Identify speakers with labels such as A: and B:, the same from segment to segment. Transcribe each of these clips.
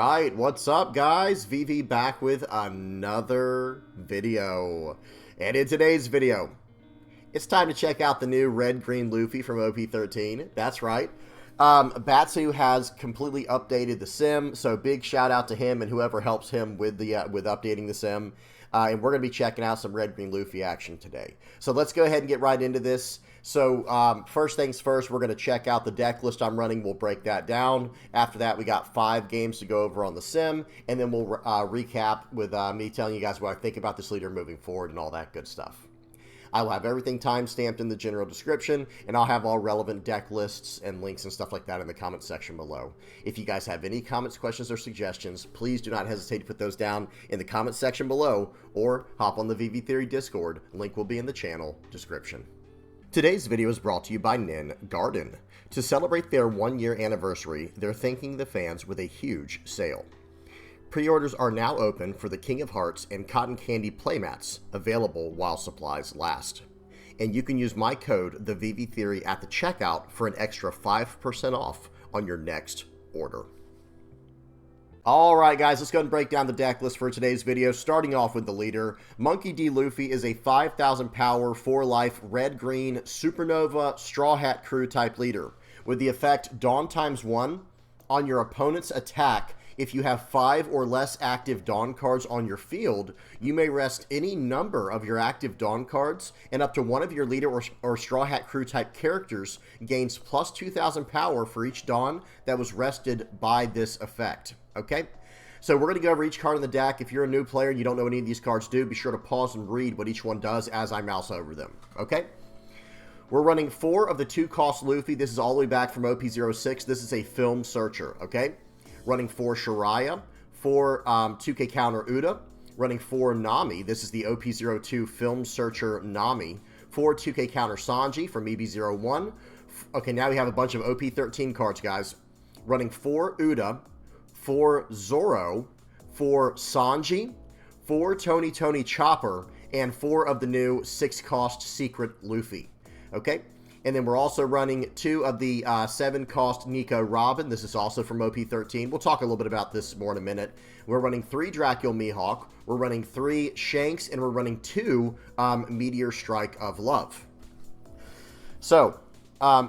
A: Alright, what's up guys? VV back with another video. And in today's video, it's time to check out the new red-green Luffy from OP13. That's right. Batsu has completely updated the sim, so big shout out to him and whoever helps him with updating the sim. And we're going to be checking out some red-green Luffy action today. So let's go ahead and get right into this. So first things first, we're going to check out the deck list I'm running. We'll break that down. After that, we got 5 games to go over on the sim, and then we'll recap with me telling you guys what I think about this leader moving forward and all that good stuff. I will have everything time-stamped in the general description, and I'll have all relevant deck lists and links and stuff like that in the comment section below. If you guys have any comments, questions, or suggestions, please do not hesitate to put those down in the comment section below, or hop on the VV Theory Discord. Link will be in the channel description. Today's video is brought to you by Nin Garden. To celebrate their 1-year anniversary, they're thanking the fans with a huge sale. Pre-orders are now open for the King of Hearts and Cotton Candy playmats, available while supplies last. And you can use my code, the VV Theory, at the checkout for an extra 5% off on your next order. Alright guys, let's go ahead and break down the deck list for today's video, starting off with the leader. Monkey D. Luffy is a 5,000 power, 4-life, red-green, supernova, straw hat crew type leader. With the effect Dawn ×1, on your opponent's attack, if you have 5 or less active Dawn cards on your field, you may rest any number of your active Dawn cards, and up to one of your leader or Straw Hat Crew type characters gains plus 2,000 power for each Dawn that was rested by this effect. Okay? So we're going to go over each card in the deck. If you're a new player and you don't know what any of these cards do, be sure to pause and read what each one does as I mouse over them. Okay? We're running 4 of the 2-cost Luffy. This is all the way back from OP06. This is a film searcher. Okay? Running 4 Shiraya, 4 2K counter Uda, running 4 Nami. This is the OP02 Film Searcher Nami. 4 2K counter Sanji from EB01. Okay, now we have a bunch of OP13 cards, guys. Running 4 Uda, 4 Zoro, 4 Sanji, 4 Tony Chopper, and 4 of the new 6-cost Secret Luffy. Okay? And then we're also running 2 of the 7-cost Nico Robin. This is also from OP13. We'll talk a little bit about this more in a minute. We're running 3 Dracula Mihawk. We're running 3 Shanks. And we're running 2 Meteor Strike of Love. So,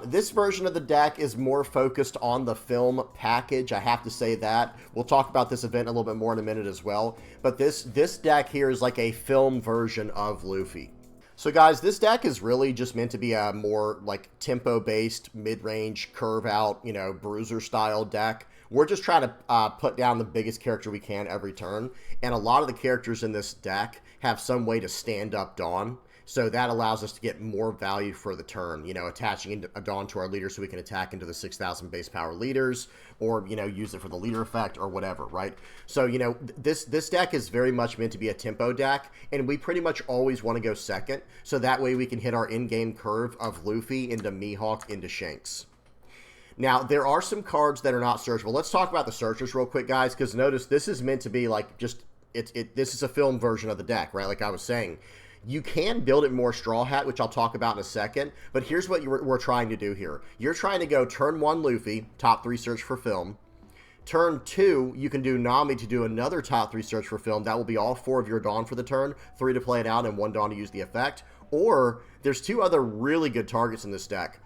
A: this version of the deck is more focused on the film package. I have to say that. We'll talk about this event a little bit more in a minute as well. But this deck here is like a film version of Luffy. So guys, this deck is really just meant to be a more like tempo-based, mid-range, curve-out, you know, bruiser-style deck. We're just trying to put down the biggest character we can every turn, and a lot of the characters in this deck have some way to stand up Dawn, so that allows us to get more value for the turn, you know, attaching a Dawn to our leader so we can attack into the 6,000 base power leaders, or, you know, use it for the leader effect or whatever, right? So, you know, this deck is very much meant to be a tempo deck, and we pretty much always want to go second, so that way we can hit our in-game curve of Luffy into Mihawk into Shanks. Now, there are some cards that are not searchable. Let's talk about the searchers real quick, guys, because notice this is meant to be like just, this is a film version of the deck, right? Like I was saying. You can build it more Straw Hat, which I'll talk about in a second, but here's what we're trying to do here. You're trying to go turn 1 Luffy, top 3 search for film. Turn 2, you can do Nami to do another top 3 search for film. That will be all 4 of your Dawn for the turn, 3 to play it out, and 1 Dawn to use the effect. Or, there's 2 other really good targets in this deck.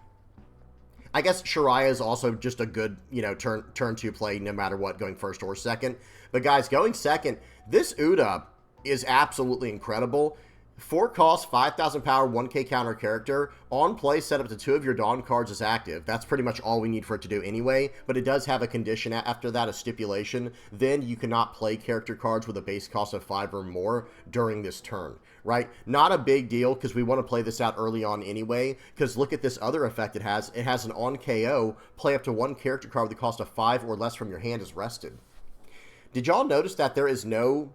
A: I guess Shiraya is also just a good, you know, turn 2 play no matter what, going first or second. But guys, going second, this Uda is absolutely incredible. 4 cost, 5,000 power, 1K counter character. On play, set up to 2 of your Dawn cards as active. That's pretty much all we need for it to do anyway, but it does have a condition after that, a stipulation. Then you cannot play character cards with a base cost of 5 or more during this turn, right? Not a big deal, because we want to play this out early on anyway, because look at this other effect it has. It has an on KO, play up to 1 character card with the cost of 5 or less from your hand is rested. Did y'all notice that there is no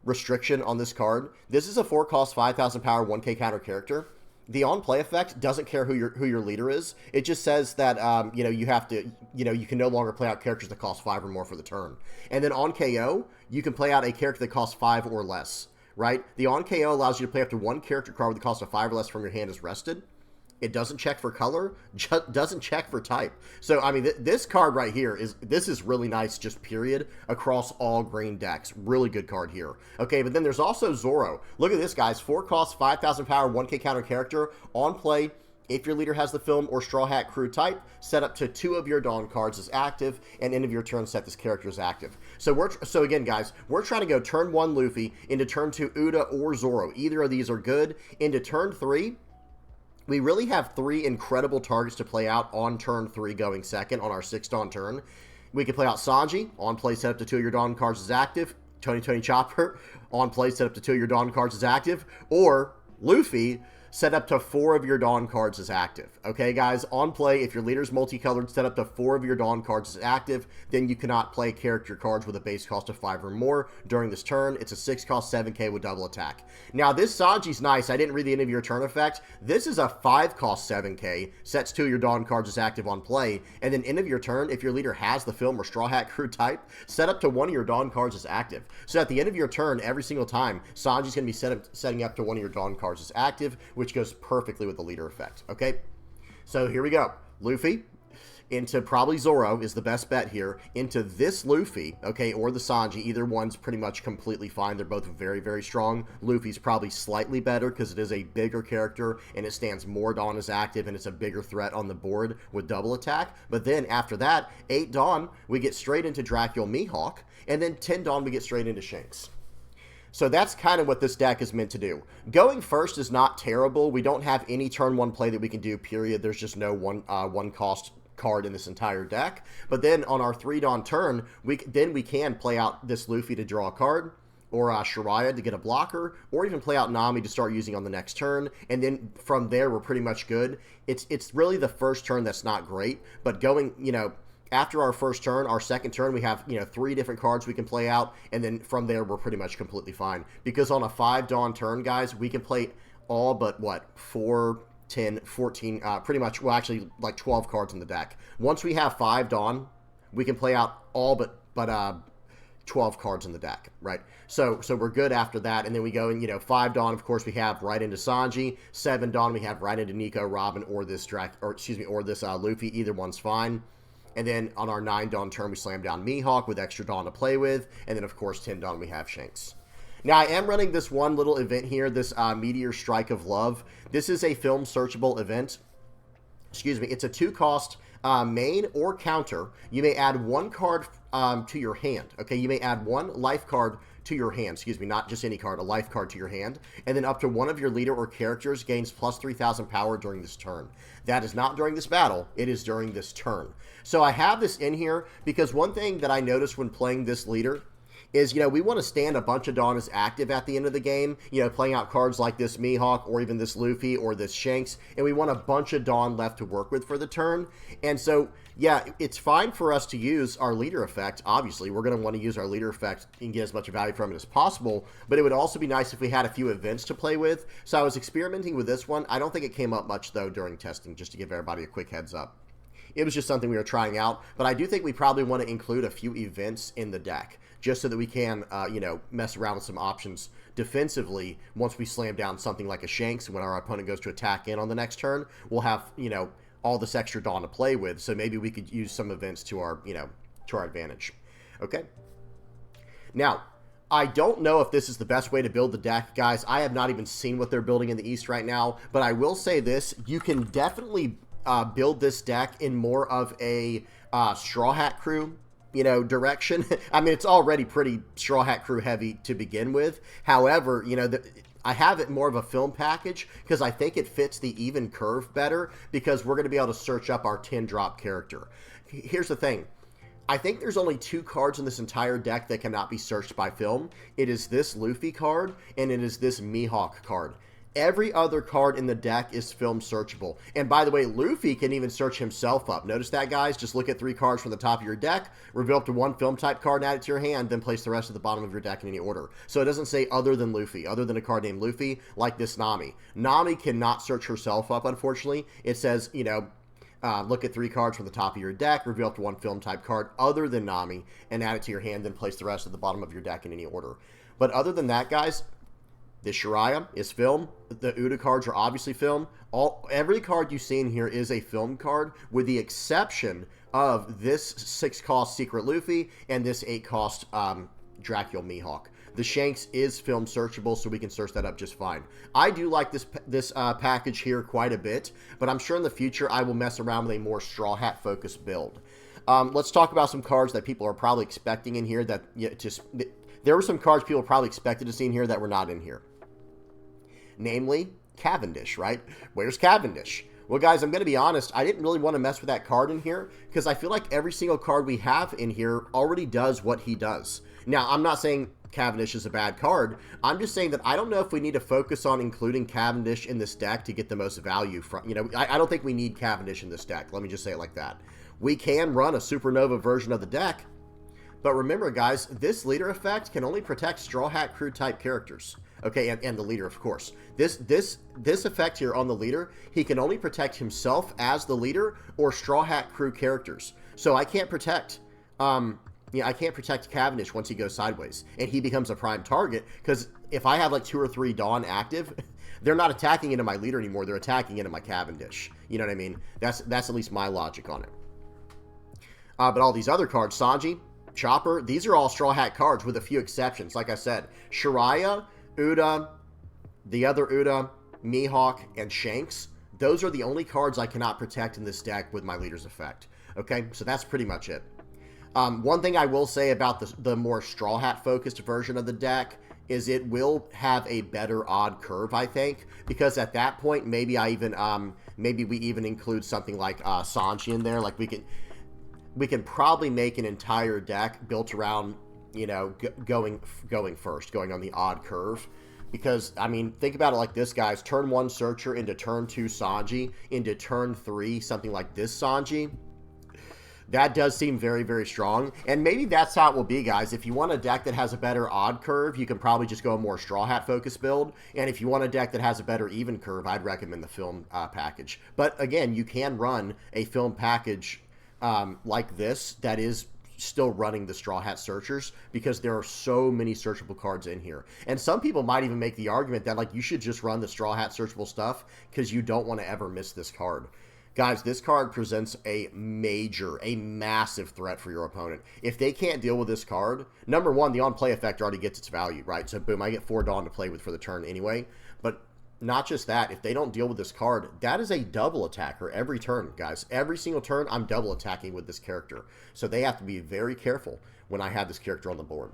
A: restriction on this card? This is a 4-cost, 5,000 power, 1K counter character. The on-play effect doesn't care who your leader is. It just says that, you know, you have to, you know, you can no longer play out characters that cost 5 or more for the turn. And then on KO, you can play out a character that costs 5 or less, right? The on KO allows you to play up to 1 character card with the cost of 5 or less from your hand is rested. It doesn't check for color, doesn't check for type. So, I mean, this card right here is really nice, just period, across all green decks. Really good card here. Okay, but then there's also Zoro. Look at this, guys. 4 cost, 5,000 power, 1k counter character. On play, if your leader has the film or Straw Hat Crew type, set up to 2 of your Dawn cards as active, and end of your turn, set this character as active. So again, guys, we're trying to go turn 1 Luffy into turn 2 Uda or Zoro. Either of these are good. Into turn 3, we really have 3 incredible targets to play out on turn 3 going second on our 6 Dawn turn. We can play out Sanji, on play set up to 2 of your Dawn cards as active. Tony Chopper, on play set up to 2 of your Dawn cards as active. Or Luffy, set up to 4 of your Dawn cards as active. Okay, guys, on play, if your leader's multicolored, set up to 4 of your Dawn cards as active, then you cannot play character cards with a base cost of 5 or more during this turn. It's a 6 cost 7k with double attack. Now, this Sanji's nice. I didn't read the end of your turn effect. This is a 5 cost 7k, sets 2 of your Dawn cards as active on play, and then end of your turn, if your leader has the film or Straw Hat Crew type, set up to 1 of your Dawn cards as active. So at the end of your turn, every single time, Sanji's going to be setting up to 1 of your Dawn cards as active, which goes perfectly with the leader effect. Okay, so here we go. Luffy into probably Zoro is the best bet here. Into this Luffy, okay, or the Sanji. Either one's pretty much completely fine. They're both very, very strong. Luffy's probably slightly better because it is a bigger character and it stands more Dawn as active and it's a bigger threat on the board with double attack. But then after that, 8 Dawn, we get straight into Dracula Mihawk, and then 10 Dawn, we get straight into Shanks. So that's kind of what this deck is meant to do. Going first is not terrible. We don't have any turn 1 play that we can do, period. There's just no one cost card in this entire deck. But then on our 3 Dawn turn, we can play out this Luffy to draw a card, or Shiraya to get a blocker, or even play out Nami to start using on the next turn. And then from there, we're pretty much good. It's really the first turn that's not great, but going, after our first turn, our second turn, we have, 3 different cards we can play out, and then from there, we're pretty much completely fine. Because on a 5 Dawn turn, guys, we can play all but, 4, 10, 14, pretty much, well, actually, like 12 cards in the deck. Once we have 5 Dawn, we can play out all but 12 cards in the deck, right? So we're good after that, and then we go in, 5 Dawn, of course, we have right into Sanji. 7 Dawn, we have right into Nico, Robin, or this Luffy. Either one's fine. And then on our 9 Dawn turn, we slam down Mihawk with extra Dawn to play with. And then, of course, 10 Dawn, we have Shanks. Now, I am running this one little event here, this Meteor Strike of Love. This is a film searchable event. Excuse me. It's a 2 cost main or counter. You may add 1 card to your hand. Okay, you may add 1 life card to your hand. Excuse me, not just any card, a life card to your hand. And then up to 1 of your leader or characters gains plus 3,000 power during this turn. That is not during this battle. It is during this turn. So I have this in here because one thing that I noticed when playing this leader is, we want to stand a bunch of Dawn as active at the end of the game, playing out cards like this Mihawk or even this Luffy or this Shanks, and we want a bunch of Dawn left to work with for the turn. And so, yeah, it's fine for us to use our leader effect. Obviously, we're going to want to use our leader effect and get as much value from it as possible, but it would also be nice if we had a few events to play with. So I was experimenting with this one. I don't think it came up much, though, during testing, just to give everybody a quick heads up. It was just something we were trying out, but I do think we probably want to include a few events in the deck, just so that we can, mess around with some options defensively. Once we slam down something like a Shanks, when our opponent goes to attack in on the next turn, we'll have, all this extra Dawn to play with, so maybe we could use some events to our, to our advantage. Okay? Now, I don't know if this is the best way to build the deck, guys. I have not even seen what they're building in the East right now, but I will say this. You can definitely build this deck in more of a Straw Hat Crew, direction. I mean, it's already pretty Straw Hat Crew heavy to begin with. However, I have it more of a film package because I think it fits the even curve better because we're going to be able to search up our 10-drop character. Here's the thing. I think there's only 2 cards in this entire deck that cannot be searched by film. It is this Luffy card, and it is this Mihawk card. Every other card in the deck is film searchable. And by the way, Luffy can even search himself up. Notice that, guys? Just look at 3 cards from the top of your deck, reveal up to 1 film type card and add it to your hand, then place the rest at the bottom of your deck in any order. So it doesn't say other than Luffy, other than a card named Luffy, like this Nami. Nami cannot search herself up, unfortunately. It says, look at 3 cards from the top of your deck, reveal up to 1 film type card other than Nami, and add it to your hand, then place the rest at the bottom of your deck in any order. But other than that, guys, The Shiraya is film. The Uda cards are obviously film. Every card you see in here is a film card, with the exception of this 6-cost Secret Luffy and this 8-cost Dracula Mihawk. The Shanks is film searchable, so we can search that up just fine. I do like this package here quite a bit, but I'm sure in the future I will mess around with a more Straw Hat focused build. Let's talk about some cards that people are probably expecting in here that there were some cards people probably expected to see in here that were not in here. Namely, Cavendish, right? Where's Cavendish? Well, guys, I'm going to be honest. I didn't really want to mess with that card in here because I feel like every single card we have in here already does what he does. Now, I'm not saying Cavendish is a bad card. I'm just saying that I don't know if we need to focus on including Cavendish in this deck to get the most value from, I don't think we need Cavendish in this deck. Let me just say it like that. We can run a Supernova version of the deck, but remember, guys, this leader effect can only protect Straw Hat Crew type characters. Okay, and the leader, of course. This effect here on the leader, he can only protect himself as the leader or Straw Hat Crew characters. So I can't protect, I can't protect Cavendish once he goes sideways and he becomes a prime target, because if I have like 2 or 3 Dawn active, they're not attacking into my leader anymore. They're attacking into my Cavendish. You know what I mean? That's at least my logic on it. But all these other cards, Sanji, Chopper, these are all Straw Hat cards with a few exceptions. Like I said, Shiraya, Uda, the other Uda, Mihawk, and Shanks. Those are the only cards I cannot protect in this deck with my leader's effect. Okay, so that's pretty much it. One thing I will say about the more Straw Hat focused version of the deck is it will have a better odd curve, I think, because at that point maybe maybe we even include something like Sanji in there. Like we can probably make an entire deck built around, going first, going on the odd curve. Because, I mean, think about it like this, guys. Turn 1 Searcher into turn 2 Sanji, into turn 3 something like this Sanji. That does seem very, very strong. And maybe that's how it will be, guys. If you want a deck that has a better odd curve, you can probably just go a more Straw Hat focused build. And if you want a deck that has a better even curve, I'd recommend the film package. But again, you can run a film package like this that is still running the Straw Hat Searchers, because there are so many searchable cards in here. And some people might even make the argument that, like, you should just run the Straw Hat searchable stuff because you don't want to ever miss this card. Guys, this card presents a massive threat for your opponent. If they can't deal with this card, number one, the on-play effect already gets its value, right? So boom, I get 4 Dawn to play with for the turn anyway. But not just that, if they don't deal with this card, that is a double attacker every turn, guys. Every single turn, I'm double attacking with this character. So they have to be very careful when I have this character on the board.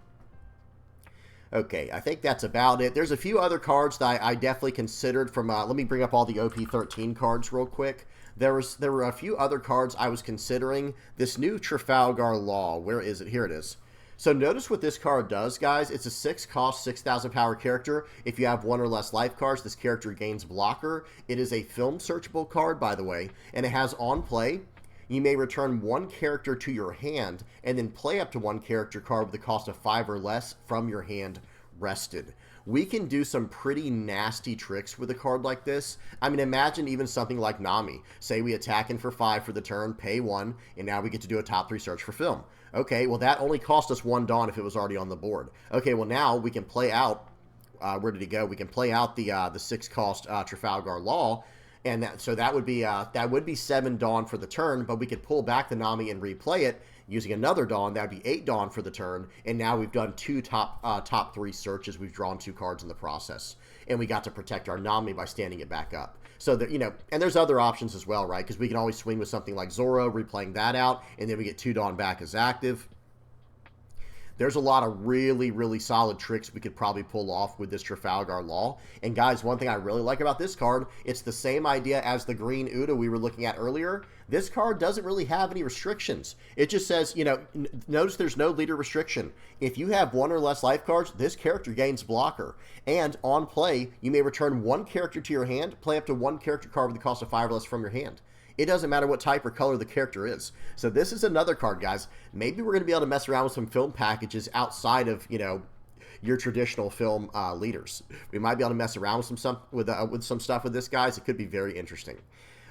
A: Okay, I think that's about it. There's a few other cards that I definitely considered from, let me bring up all the OP13 cards real quick. There were a few other cards I was considering. This new Trafalgar Law, where is it? Here it is. So notice what this card does, guys. It's a 6-cost, 6,000 power character. If you have 1 or less life cards, this character gains blocker. It is a film searchable card, by the way, and it has on play. You may return 1 character to your hand and then play up to 1 character card with a cost of 5 or less from your hand rested. We can do some pretty nasty tricks with a card like this. I mean, imagine even something like Nami. Say we attack in for 5 for the turn, pay 1, and now we get to do a top 3 search for film. Okay, well, that only cost us 1 Dawn if it was already on the board. Okay, well, now we can play out, where did he go? We can play out the 6-cost Trafalgar Law, and so that would be 7 Dawn for the turn, but we could pull back the Nami and replay it using another Dawn. That would be 8 Dawn for the turn, and now we've done 2 top 3 searches. We've drawn 2 cards in the process, and we got to protect our Nami by standing it back up. So, and there's other options as well, right? Because we can always swing with something like Zoro, replaying that out, and then we get 2 Dawn back as active. There's a lot of really, really solid tricks we could probably pull off with this Trafalgar Law. And guys, one thing I really like about this card, it's the same idea as the green Uda we were looking at earlier. This card doesn't really have any restrictions. It just says, notice there's no leader restriction. If you have 1 or less life cards, this character gains blocker. And on play, you may return 1 character to your hand, play up to 1 character card with the cost of 5 or less from your hand. It doesn't matter what type or color the character is. So this is another card, guys. Maybe we're going to be able to mess around with some film packages outside of, your traditional film leaders. We might be able to mess around with some stuff with this, guys. It could be very interesting.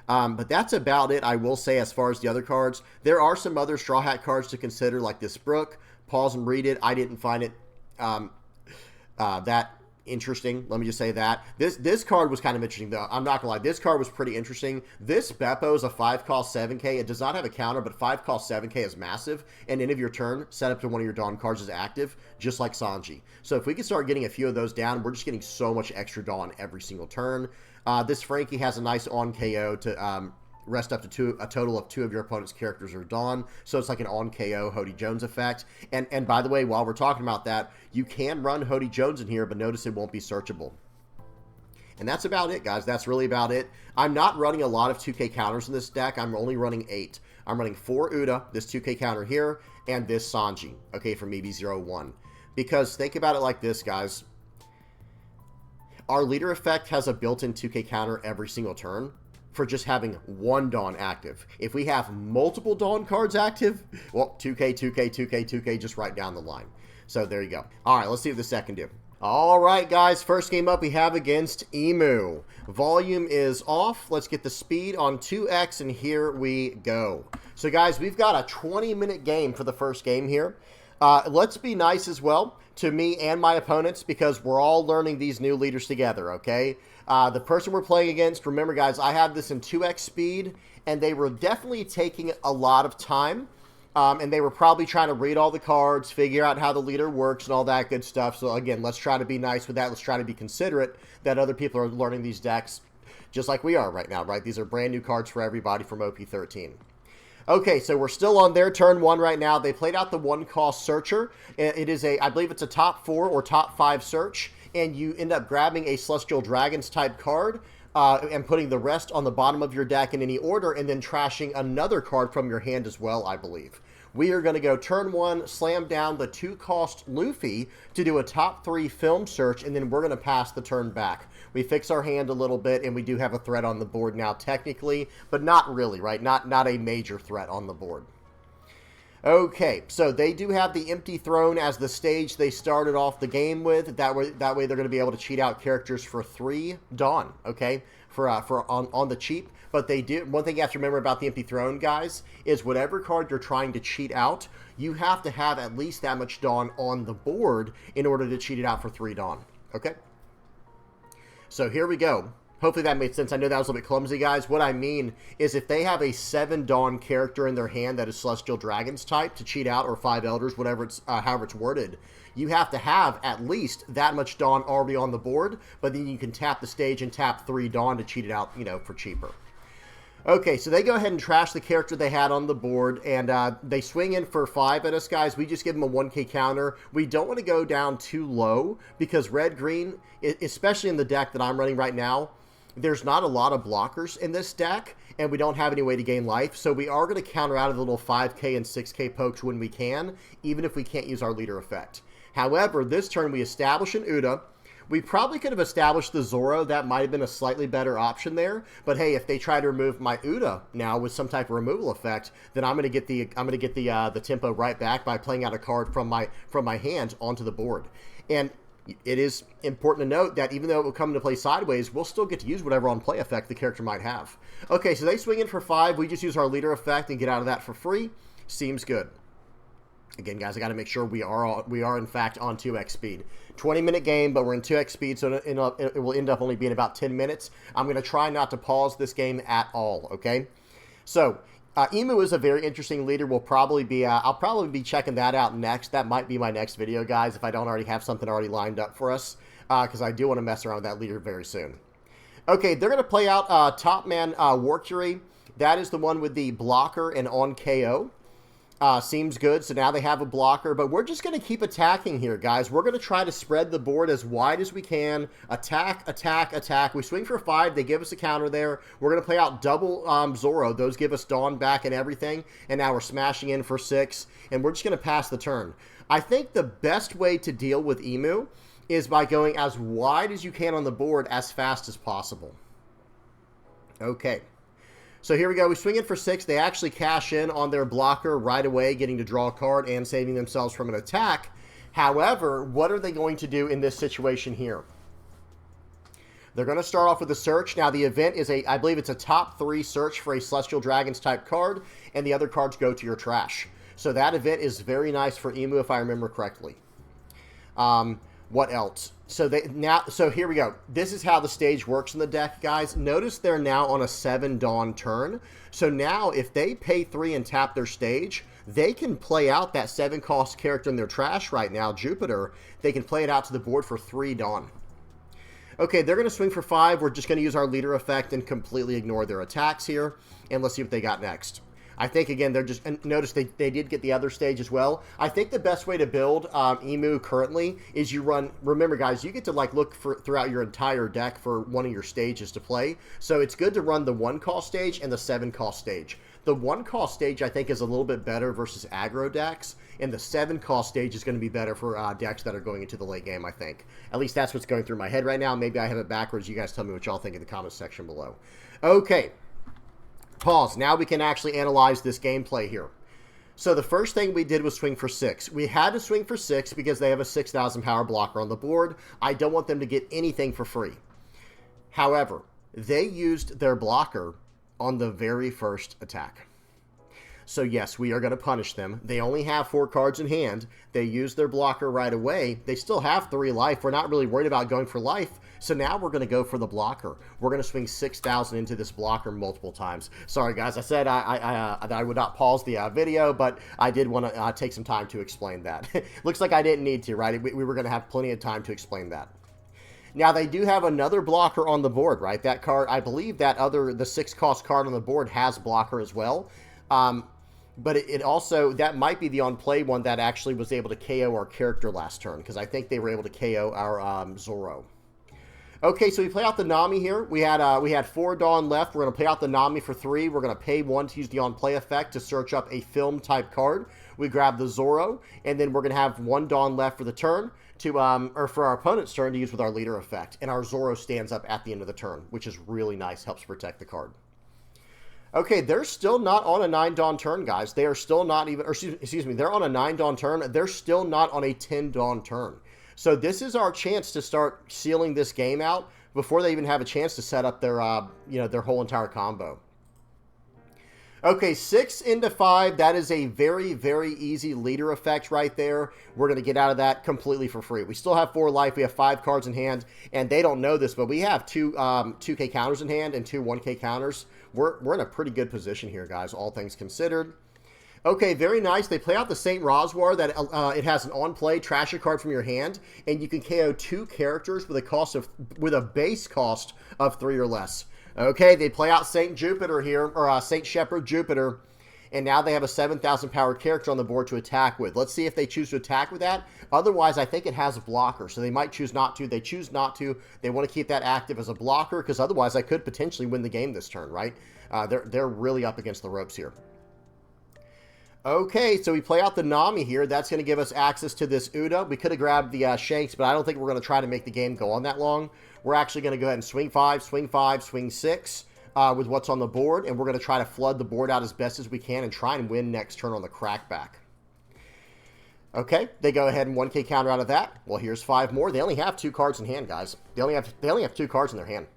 A: But that's about it, I will say, as far as the other cards. There are some other Straw Hat cards to consider, like this Brook. Pause and read it. I didn't find it that interesting. Let me just say that. This card was kind of interesting, though. I'm not gonna lie. This card was pretty interesting. This Beppo is a 5-cost 7K. It does not have a counter, but 5-cost 7K is massive. And end of your turn, set up to one of your Dawn cards is active, just like Sanji. So if we can start getting a few of those down, we're just getting so much extra Dawn every single turn. This Frankie has a nice on KO to rest up to a total of 2 of your opponent's characters are Dawn. So it's like an on KO Hody Jones effect. And by the way, while we're talking about that, you can run Hody Jones in here, but notice it won't be searchable. And that's about it, guys. That's really about it. I'm not running a lot of 2K counters in this deck. I'm only running 8. I'm running 4 Uda, this 2K counter here, and this Sanji, okay, from EB01. Because think about it like this, guys. Our leader effect has a built-in 2K counter every single turn for just having 1 Dawn active. If we have multiple Dawn cards active, well, 2K, 2K, 2K, 2K, just right down the line. So there you go. All right, let's see what the second do. All right, guys, first game up we have against Imu. Volume is off. Let's get the speed on 2x, and here we go. So, guys, we've got a 20-minute game for the first game here. Let's be nice as well to me and my opponents because we're all learning these new leaders together, okay? The person we're playing against, remember, guys, I have this in 2x speed, and they were definitely taking a lot of time, and they were probably trying to read all the cards, figure out how the leader works, and all that good stuff. So, again, let's try to be nice with that. Let's try to be considerate that other people are learning these decks just like we are right now, right? These are brand new cards for everybody from OP13. Okay, so we're still on their turn 1 right now. They played out the 1-cost Searcher. It is I believe it's a top 4 or top 5 search, and you end up grabbing a Celestial Dragons type card and putting the rest on the bottom of your deck in any order, and then trashing another card from your hand as well, I believe. We are going to go turn 1, slam down the 2-cost Luffy to do a top 3 film search, and then we're going to pass the turn back. We fix our hand a little bit, and we do have a threat on the board now technically, but not really, right? Not a major threat on the board. Okay, so they do have the Empty Throne as the stage they started off the game with. That way they're going to be able to cheat out characters for 3 Dawn, okay, on the cheap. But they do, one thing you have to remember about the Empty Throne, guys, is whatever card you're trying to cheat out, you have to have at least that much Dawn on the board in order to cheat it out for 3 Dawn, okay? So here we go. Hopefully that made sense. I know that was a little bit clumsy, guys. What I mean is if they have a 7 Dawn character in their hand that is Celestial Dragons type to cheat out, or 5 Elders, whatever it's, however it's worded, you have to have at least that much Dawn already on the board, but then you can tap the stage and tap 3 Dawn to cheat it out, you know, for cheaper. Okay, so they go ahead and trash the character they had on the board, and they swing in for 5 at us, guys. We just give them a 1K counter. We don't want to go down too low because red-green, especially in the deck that I'm running right now, there's not a lot of blockers in this deck, and we don't have any way to gain life, so we are going to counter out of the little 5K and 6K pokes when we can, even if we can't use our leader effect. However, this turn we establish an Uda. We probably could have established the Zoro. That might have been a slightly better option there. But hey, if they try to remove my Uda now with some type of removal effect, then I'm going to get the tempo right back by playing out a card from my hand onto the board. And it is important to note that even though it will come into play sideways, we'll still get to use whatever on play effect the character might have. Okay, so they swing in for 5. We just use our leader effect and get out of that for free. Seems good. Again, guys, I got to make sure we are in fact on 2x speed. 20-minute game, but we're in 2x speed, so it will end up only being about 10 minutes. I'm going to try not to pause this game at all, okay? So, Imu is a very interesting leader. I'll probably be checking that out next. That might be my next video, guys, if I don't already have something already lined up for us, because I do want to mess around with that leader very soon. Okay, they're going to play out Top Man Warcury. That is the one with the blocker and on KO. Seems good. So now they have a blocker, but we're just going to keep attacking here, guys. We're going to try to spread the board as wide as we can. Attack, attack, attack. We swing for 5. They give us a counter there. We're going to play out double Zoro. Those give us Dawn back and everything. And now we're smashing in for 6. And we're just going to pass the turn. I think the best way to deal with Imu is by going as wide as you can on the board as fast as possible. Okay. So here we go. We swing in for 6. They actually cash in on their blocker right away, getting to draw a card and saving themselves from an attack. However, what are they going to do in this situation here? They're going to start off with a search. Now, the event is I believe it's a top 3 search for a Celestial Dragons type card, and the other cards go to your trash. So that event is very nice for Imu, if I remember correctly. What What else? So here we go. This is how the stage works in the deck, guys. Notice they're now on a 7 Dawn turn. So now if they pay 3 and tap their stage, they can play out that 7 cost character in their trash right now, Jupiter. They can play it out to the board for 3 Dawn. Okay, they're going to swing for 5. We're just going to use our leader effect and completely ignore their attacks here. And let's see what they got next. I think, again, they're just... And notice they did get the other stage as well. I think the best way to build Imu currently is you run... Remember, guys, you get to, like, look throughout your entire deck for one of your stages to play. So it's good to run the 1-cost stage and the 7-cost stage. The 1-cost stage, I think, is a little bit better versus aggro decks. And the 7-cost stage is going to be better for decks that are going into the late game, I think. At least that's what's going through my head right now. Maybe I have it backwards. You guys tell me what y'all think in the comments section below. Okay. Pause. Now we can actually analyze this gameplay here. So the first thing we did was swing for 6. We had to swing for 6 because they have a 6,000 power blocker on the board. I don't want them to get anything for free. However, they used their blocker on the very first attack. So yes, we are going to punish them. They only have 4 cards in hand. They used their blocker right away. They still have 3 life. We're not really worried about going for life. So now we're going to go for the blocker. We're going to swing 6,000 into this blocker multiple times. Sorry, guys. I said I would not pause the video, but I did want to take some time to explain that. Looks like I didn't need to, right? We were going to have plenty of time to explain that. Now, they do have another blocker on the board, right? That card, I believe the 6-cost card on the board has blocker as well. But it also, that might be the on-play one that actually was able to KO our character last turn, because I think they were able to KO our Zoro. Okay, so we play out the Nami here. We had 4 Dawn left. We're going to play out the Nami for 3. We're going to pay 1 to use the on-play effect to search up a film-type card. We grab the Zoro, and then we're going to have 1 Dawn left for the turn, or for our opponent's turn to use with our leader effect. And our Zoro stands up at the end of the turn, which is really nice, helps protect the card. Okay, they're still not on a 9 Dawn turn, guys. They are still not even, or excuse me, they're on a 9 Dawn turn. They're still not on a 10 Dawn turn. So this is our chance to start sealing this game out before they even have a chance to set up their, their whole entire combo. Okay, 6 into 5. That is a very, very easy leader effect right there. We're going to get out of that completely for free. We still have 4 life. We have 5 cards in hand, and they don't know this, but we have 2 2K counters in hand and 2 1K counters. We're in a pretty good position here, guys, all things considered. Okay, very nice. They play out the St. Roswar that it has an on-play trash a card from your hand, and you can KO 2 characters with a base cost of 3 or less. Okay, they play out St. Jupiter here, or St. Shepherd Jupiter, and now they have a 7,000 power character on the board to attack with. Let's see if they choose to attack with that. Otherwise, I think it has a blocker, so they might choose not to. They choose not to. They want to keep that active as a blocker, because otherwise I could potentially win the game this turn, right? They're really up against the ropes here. Okay, so we play out the Nami here. That's going to give us access to this Uda. We could have grabbed the Shanks, but I don't think we're going to try to make the game go on that long. We're actually going to go ahead and swing 5, swing 6 with what's on the board, and we're going to try to flood the board out as best as we can and try and win next turn on the crackback. Okay, they go ahead and 1K counter out of that. Well, here's 5 more. They only have 2 cards in hand, guys. They only have 2 cards in their hand.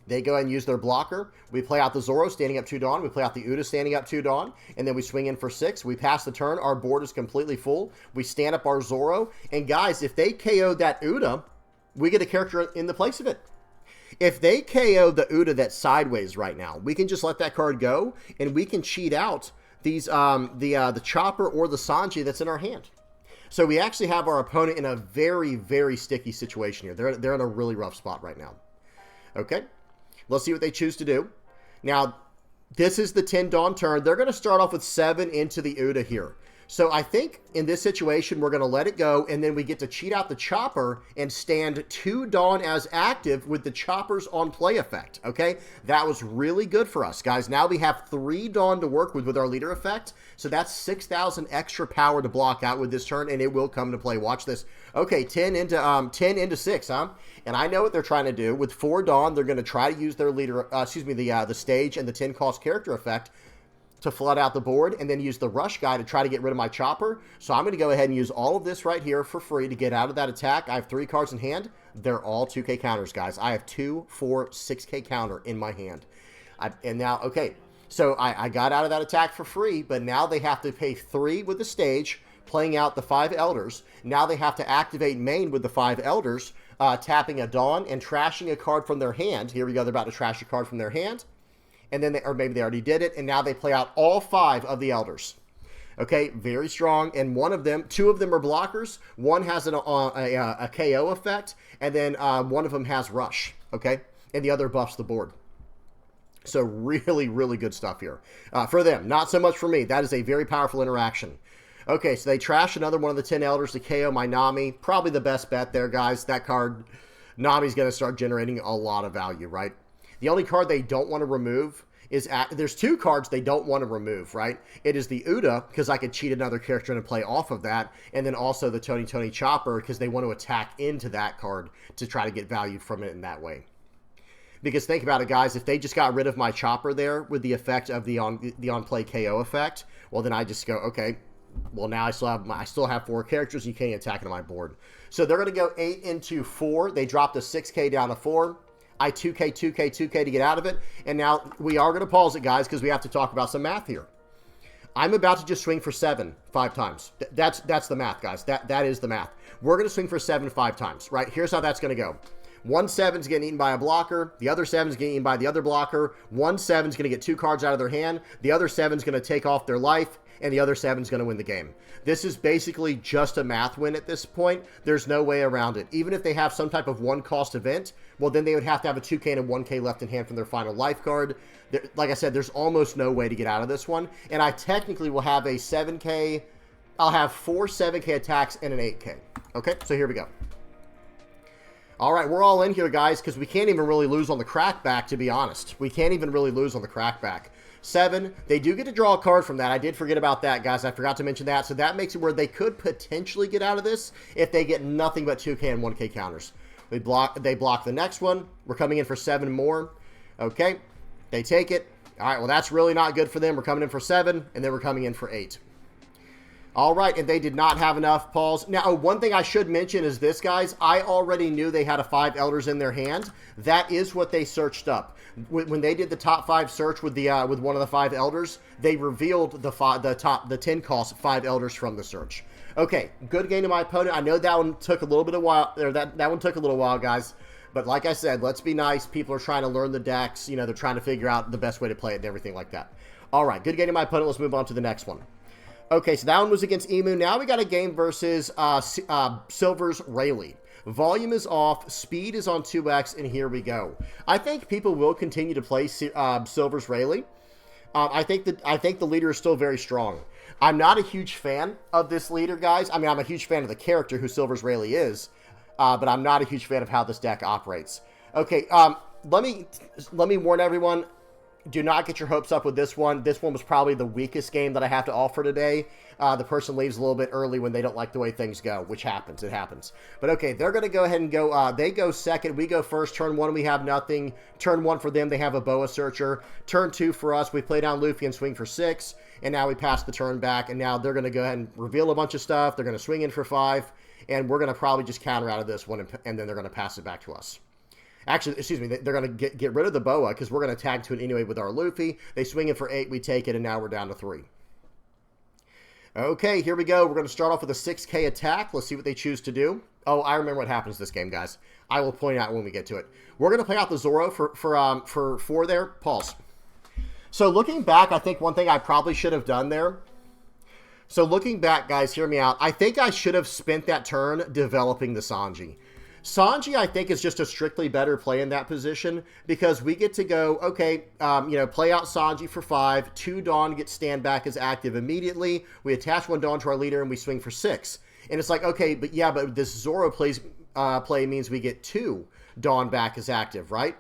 A: They go ahead and use their blocker. We play out the Zoro standing up 2 Dawn. We play out the Uda standing up 2 Dawn. And then we swing in for 6. We pass the turn. Our board is completely full. We stand up our Zoro. And guys, if they KO that Uda, we get a character in the place of it. If they KO the Uda that's sideways right now, we can just let that card go. And we can cheat out these the Chopper or the Sanji that's in our hand. So we actually have our opponent in a very, very sticky situation here. They're in a really rough spot right now. Okay. Let's see what they choose to do. Now, this is the 10 Dawn turn. They're going to start off with 7 into the Uda here. So I think in this situation, we're going to let it go, and then we get to cheat out the Chopper and stand 2 Dawn as active with the Chopper's on-play effect, okay? That was really good for us, guys. Now we have 3 Dawn to work with our leader effect, so that's 6,000 extra power to block out with this turn, and it will come to play. Watch this. Okay, 10 into 6, huh? And I know what they're trying to do. With 4 Dawn, they're going to try to use their leader, the stage and the 10-cost character effect to flood out the board, and then use the rush guy to try to get rid of my Chopper. So I'm going to go ahead and use all of this right here for free to get out of that attack. I have 3 cards in hand. They're all 2K counters, guys. I have 2, 4, 6K counter in my hand. And now, okay, so I got out of that attack for free, but now they have to pay 3 with the stage, playing out the 5 Elders. Now they have to activate main with the 5 Elders, tapping a Dawn and trashing a card from their hand. Here we go, they're about to trash a card from their hand. And then, or maybe they already did it, and now they play out all 5 of the Elders. Okay, very strong, and one of them, 2 of them are blockers. One has a KO effect, and then one of them has Rush, okay? And the other buffs the board. So really, really good stuff here for them. Not so much for me. That is a very powerful interaction. Okay, so they trash another one of the 10 Elders to KO my Nami. Probably the best bet there, guys. That card, Nami's going to start generating a lot of value, right? The only card they don't want to remove is, there's 2 cards they don't want to remove, right? It is the Uda, because I could cheat another character and play off of that, and then also the Tony Chopper, because they want to attack into that card to try to get value from it in that way. Because think about it, guys, if they just got rid of my Chopper there with the effect of the on-play KO effect, well, then I just go, okay, well, now I still have 4 characters, you can't attack into my board. So they're going to go 8 into 4. They dropped a 6K down to 4. I 2K to get out of it. And now we are going to pause it, guys, because we have to talk about some math here. I'm about to just swing for 7 5 times. That's the math, guys. That is the math. We're going to swing for 7 5 times, right? Here's how that's going to go. 1 7's getting eaten by a blocker. The other 7's getting eaten by the other blocker. 1 7's going to get 2 cards out of their hand. The other 7's going to take off their life. And the other 7's going to win the game. This is basically just a math win at this point. There's no way around it. Even if they have some type of 1-cost event, well, then they would have to have a 2K and a 1K left in hand from their final life card. Like I said, there's almost no way to get out of this one. And I technically will have a 7K. I'll have 4 7K attacks and an 8K. Okay, so here we go. All right, we're all in here, guys, because we can't even really lose on the crackback, to be honest. We can't even really lose on the crackback. 7, they do get to draw a card from that. I did forget about that, guys. I forgot to mention that. So that makes it where they could potentially get out of this if they get nothing but 2K and 1K counters. They block the next one. We're coming in for 7 more. Okay, they take it. All right, well, that's really not good for them. We're coming in for 7, and then we're coming in for 8. All right, and they did not have enough pawns. Now, one thing I should mention is this, guys. I already knew they had a 5 Elders in their hand. That is what they searched up. When they did the top 5 search with one of the 5 Elders, they revealed the 10 cost 5 Elders from the search. Okay, good game to my opponent. I know that one took a little bit of while. That one took a little while, guys. But like I said, let's be nice. People are trying to learn the decks. You know, they're trying to figure out the best way to play it and everything like that. All right, good game to my opponent. Let's move on to the next one. Okay, so that one was against Imu. Now we got a game versus Silver's Rayleigh. Volume is off, speed is on 2x, and here we go. I think people will continue to play Silver's Rayleigh. I think the leader is still very strong. I'm not a huge fan of this leader, guys. I mean, I'm a huge fan of the character who Silver's Rayleigh is, but I'm not a huge fan of how this deck operates. Okay, let me warn everyone. Do not get your hopes up with this one. This one was probably the weakest game that I have to offer today. The person leaves a little bit early when they don't like the way things go, which happens. It happens. But okay, they're going to go ahead and go. They go second. We go first. Turn 1, we have nothing. Turn 1 for them, they have a Boa Searcher. Turn 2 for us, we play down Luffy and swing for 6. And now we pass the turn back. And now they're going to go ahead and reveal a bunch of stuff. They're going to swing in for 5. And we're going to probably just counter out of this one. And then they're going to pass it back to us. Actually, excuse me, they're going to get rid of the Boa because we're going to tag to it anyway with our Luffy. They swing it for 8, we take it, and now we're down to 3. Okay, here we go. We're going to start off with a 6K attack. Let's see what they choose to do. Oh, I remember what happens this game, guys. I will point out when we get to it. We're going to play out the Zoro for 4 there. Pause. So looking back, I think one thing I probably should have done there. So looking back, guys, hear me out. I think I should have spent that turn developing the Sanji. Sanji, I think, is just a strictly better play in that position because we get to go, okay, play out Sanji for 5. 2 Dawn gets stand back as active immediately. We attach 1 Dawn to our leader and we swing for 6. And it's like, okay, but this Zoro play means we get 2 Dawn back as active, right?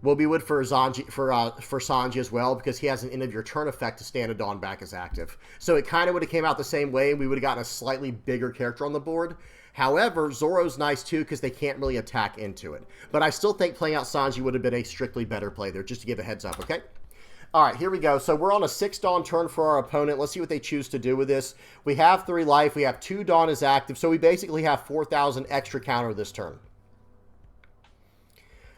A: Well, we would for Sanji as well because he has an end of your turn effect to stand a Dawn back as active. So it kind of would have came out the same way and we would have gotten a slightly bigger character on the board. However, Zoro's nice too because they can't really attack into it. But I still think playing out Sanji would have been a strictly better play there, just to give a heads up, okay? All right, here we go. So we're on a 6 Dawn turn for our opponent. Let's see what they choose to do with this. We have 3 life. We have 2 Dawn as active. So we basically have 4,000 extra counter this turn.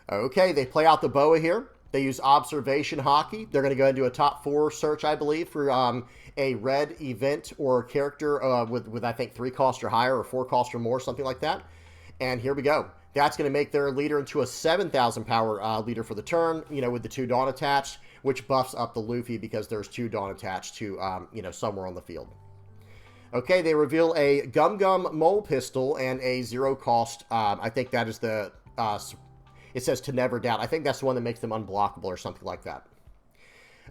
A: Okay, they play out the Boa here. They use Observation Hockey. They're going to go and do a top 4 search, I believe, for a red event or character with, I think, 3 cost or higher or 4 cost or more, something like that. And here we go. That's going to make their leader into a 7,000 power leader for the turn, you know, with the 2 Dawn attached, which buffs up the Luffy because there's 2 Dawn attached to, you know, somewhere on the field. Okay, they reveal a Gum Gum Mole Pistol and a 0 cost. I think that is the, it says to never doubt. I think that's the one that makes them unblockable or something like that.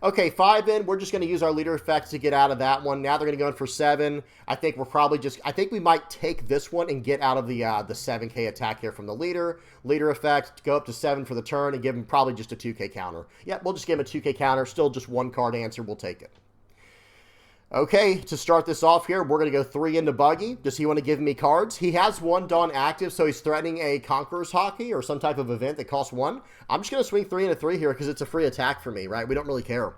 A: Okay, 5 in. We're just going to use our leader effect to get out of that one. Now they're going to go in for 7. I think we're probably just, I think we might take this one and get out of the 7k attack here from the leader. Leader effect, go up to 7 for the turn and give him probably just a 2k counter. Yeah, we'll just give him a 2k counter. Still just 1 card answer. We'll take it. Okay, to start this off here, we're going to go 3 into Buggy. Does he want to give me cards? He has 1 Dawn active, so he's threatening a Conqueror's Hockey or some type of event that costs 1. I'm just going to swing 3 into 3 here because it's a free attack for me, right? We don't really care.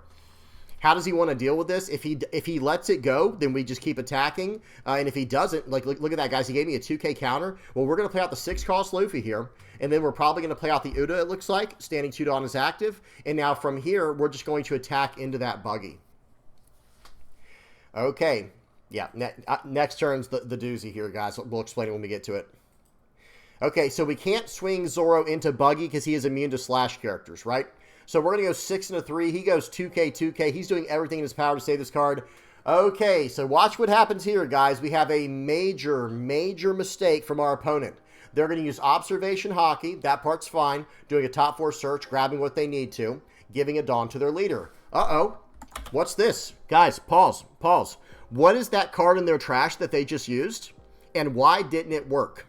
A: How does he want to deal with this? If he lets it go, then we just keep attacking. And if he doesn't, like, look at that, guys. He gave me a 2k counter. Well, we're going to play out the 6 cost Luffy here. And then we're probably going to play out the Uda, it looks like. Standing 2 Dawn is active. And now from here, we're just going to attack into that Buggy. Okay, yeah, next turn's the doozy here, guys. We'll explain it when we get to it. Okay, so we can't swing Zoro into Buggy because he is immune to slash characters, right? So we're going to go 6 into 3. He goes 2k, 2k. He's doing everything in his power to save this card. Okay, so watch what happens here, guys. We have a major, major mistake from our opponent. They're going to use Observation Hockey. That part's fine. Doing a top 4 search, grabbing what they need to, giving a Dawn to their leader. Uh-oh. What's this? Guys, pause. What is that card in their trash that they just used? And why didn't it work?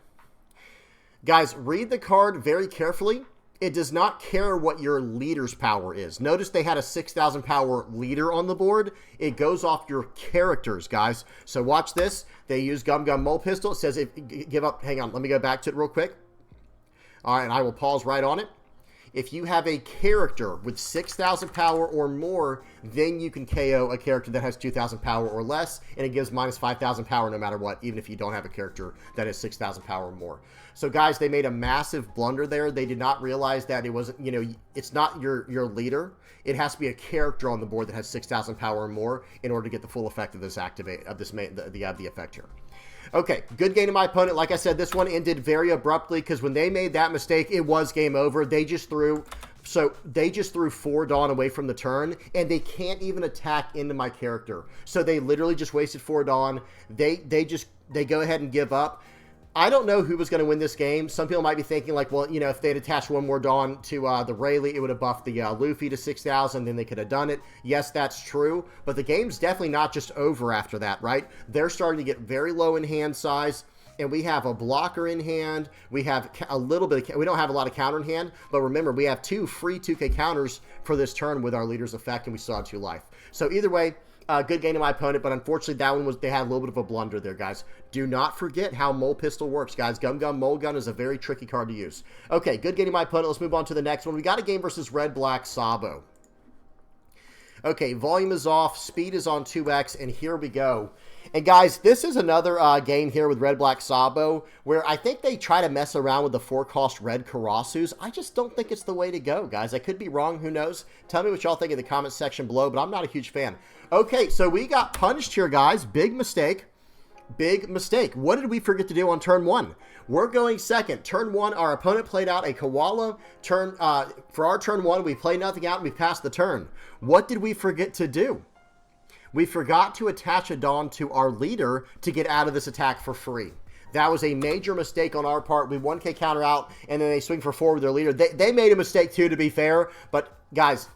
A: Guys, read the card very carefully. It does not care what your leader's power is. Notice they had a 6,000 power leader on the board. It goes off your characters, guys. So watch this. They use Gum Gum Mole Pistol. It says, give up. Hang on. Let me go back to it real quick. All right, and I will pause right on it. If you have a character with 6,000 power or more, then you can KO a character that has 2,000 power or less, and it gives minus 5,000 power no matter what, even if you don't have a character that has 6,000 power or more. So, guys, they made a massive blunder there. They did not realize that it wasn't, you know, it's not your leader. It has to be a character on the board that has 6,000 power or more in order to get the full effect of this the effect here. Okay, good game to my opponent. Like I said, this one ended very abruptly because when they made that mistake, it was game over. They just threw 4 Dawn away from the turn, and they can't even attack into my character. So they literally just wasted 4 Dawn. They go ahead and give up. I don't know who was going to win this game. Some people might be thinking like, well, you know, if they'd attached 1 more Dawn to the Rayleigh, it would have buffed the Luffy to 6,000, then they could have done it. Yes, that's true, but the game's definitely not just over after that, right? They're starting to get very low in hand size, and we have a blocker in hand. We have a little bit of, we don't have a lot of counter in hand, but remember, we have 2 free 2k counters for this turn with our leader's effect, and we still have 2 life. So either way, good game to my opponent, but unfortunately that one they had a little bit of a blunder there, guys. Do not forget how Mole Pistol works, guys. Gum Gum Mole Gun is a very tricky card to use. Okay, good game to my opponent. Let's move on to the next one. We got a game versus Red Black Sabo. Okay, volume is off, speed is on 2x, and here we go. And guys, this is another game here with Red Black Sabo where I think they try to mess around with the 4-cost red Karasus. I just don't think it's the way to go, guys. I could be wrong. Who knows? Tell me what y'all think in the comment section below, but I'm not a huge fan. Okay, so we got punished here, guys. Big mistake. Big mistake. What did we forget to do on turn 1? We're going second. Turn 1, our opponent played out a koala. For our turn 1, we played nothing out and we passed the turn. What did we forget to do? We forgot to attach a Dawn to our leader to get out of this attack for free. That was a major mistake on our part. We 1k counter out, and then they swing for 4 with their leader. They made a mistake too, to be fair. But, guys,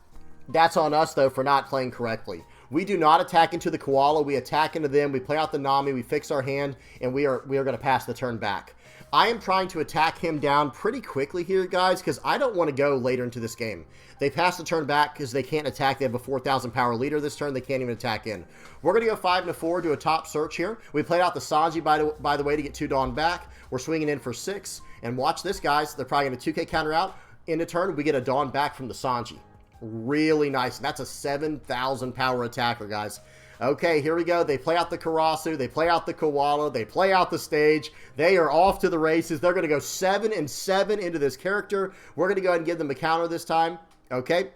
A: that's on us, though, for not playing correctly. We do not attack into the koala. We attack into them. We play out the Nami. We fix our hand, and we are going to pass the turn back. I am trying to attack him down pretty quickly here, guys, because I don't want to go later into this game. They pass the turn back because they can't attack. They have a 4,000 power leader this turn. They can't even attack in. We're going to go 5 into 4, do a top search here. We played out the Sanji, by the way, to get 2 Dawn back. We're swinging in for 6. And watch this, guys. They're probably going to 2k counter out. In the turn, we get a Dawn back from the Sanji. Really nice. And that's a 7,000 power attacker, guys. Okay, here we go. They play out the Karasu. They play out the Koala. They play out the stage. They are off to the races. They're going to go 7 and 7 into this character. We're going to go ahead and give them a counter this time. Okay.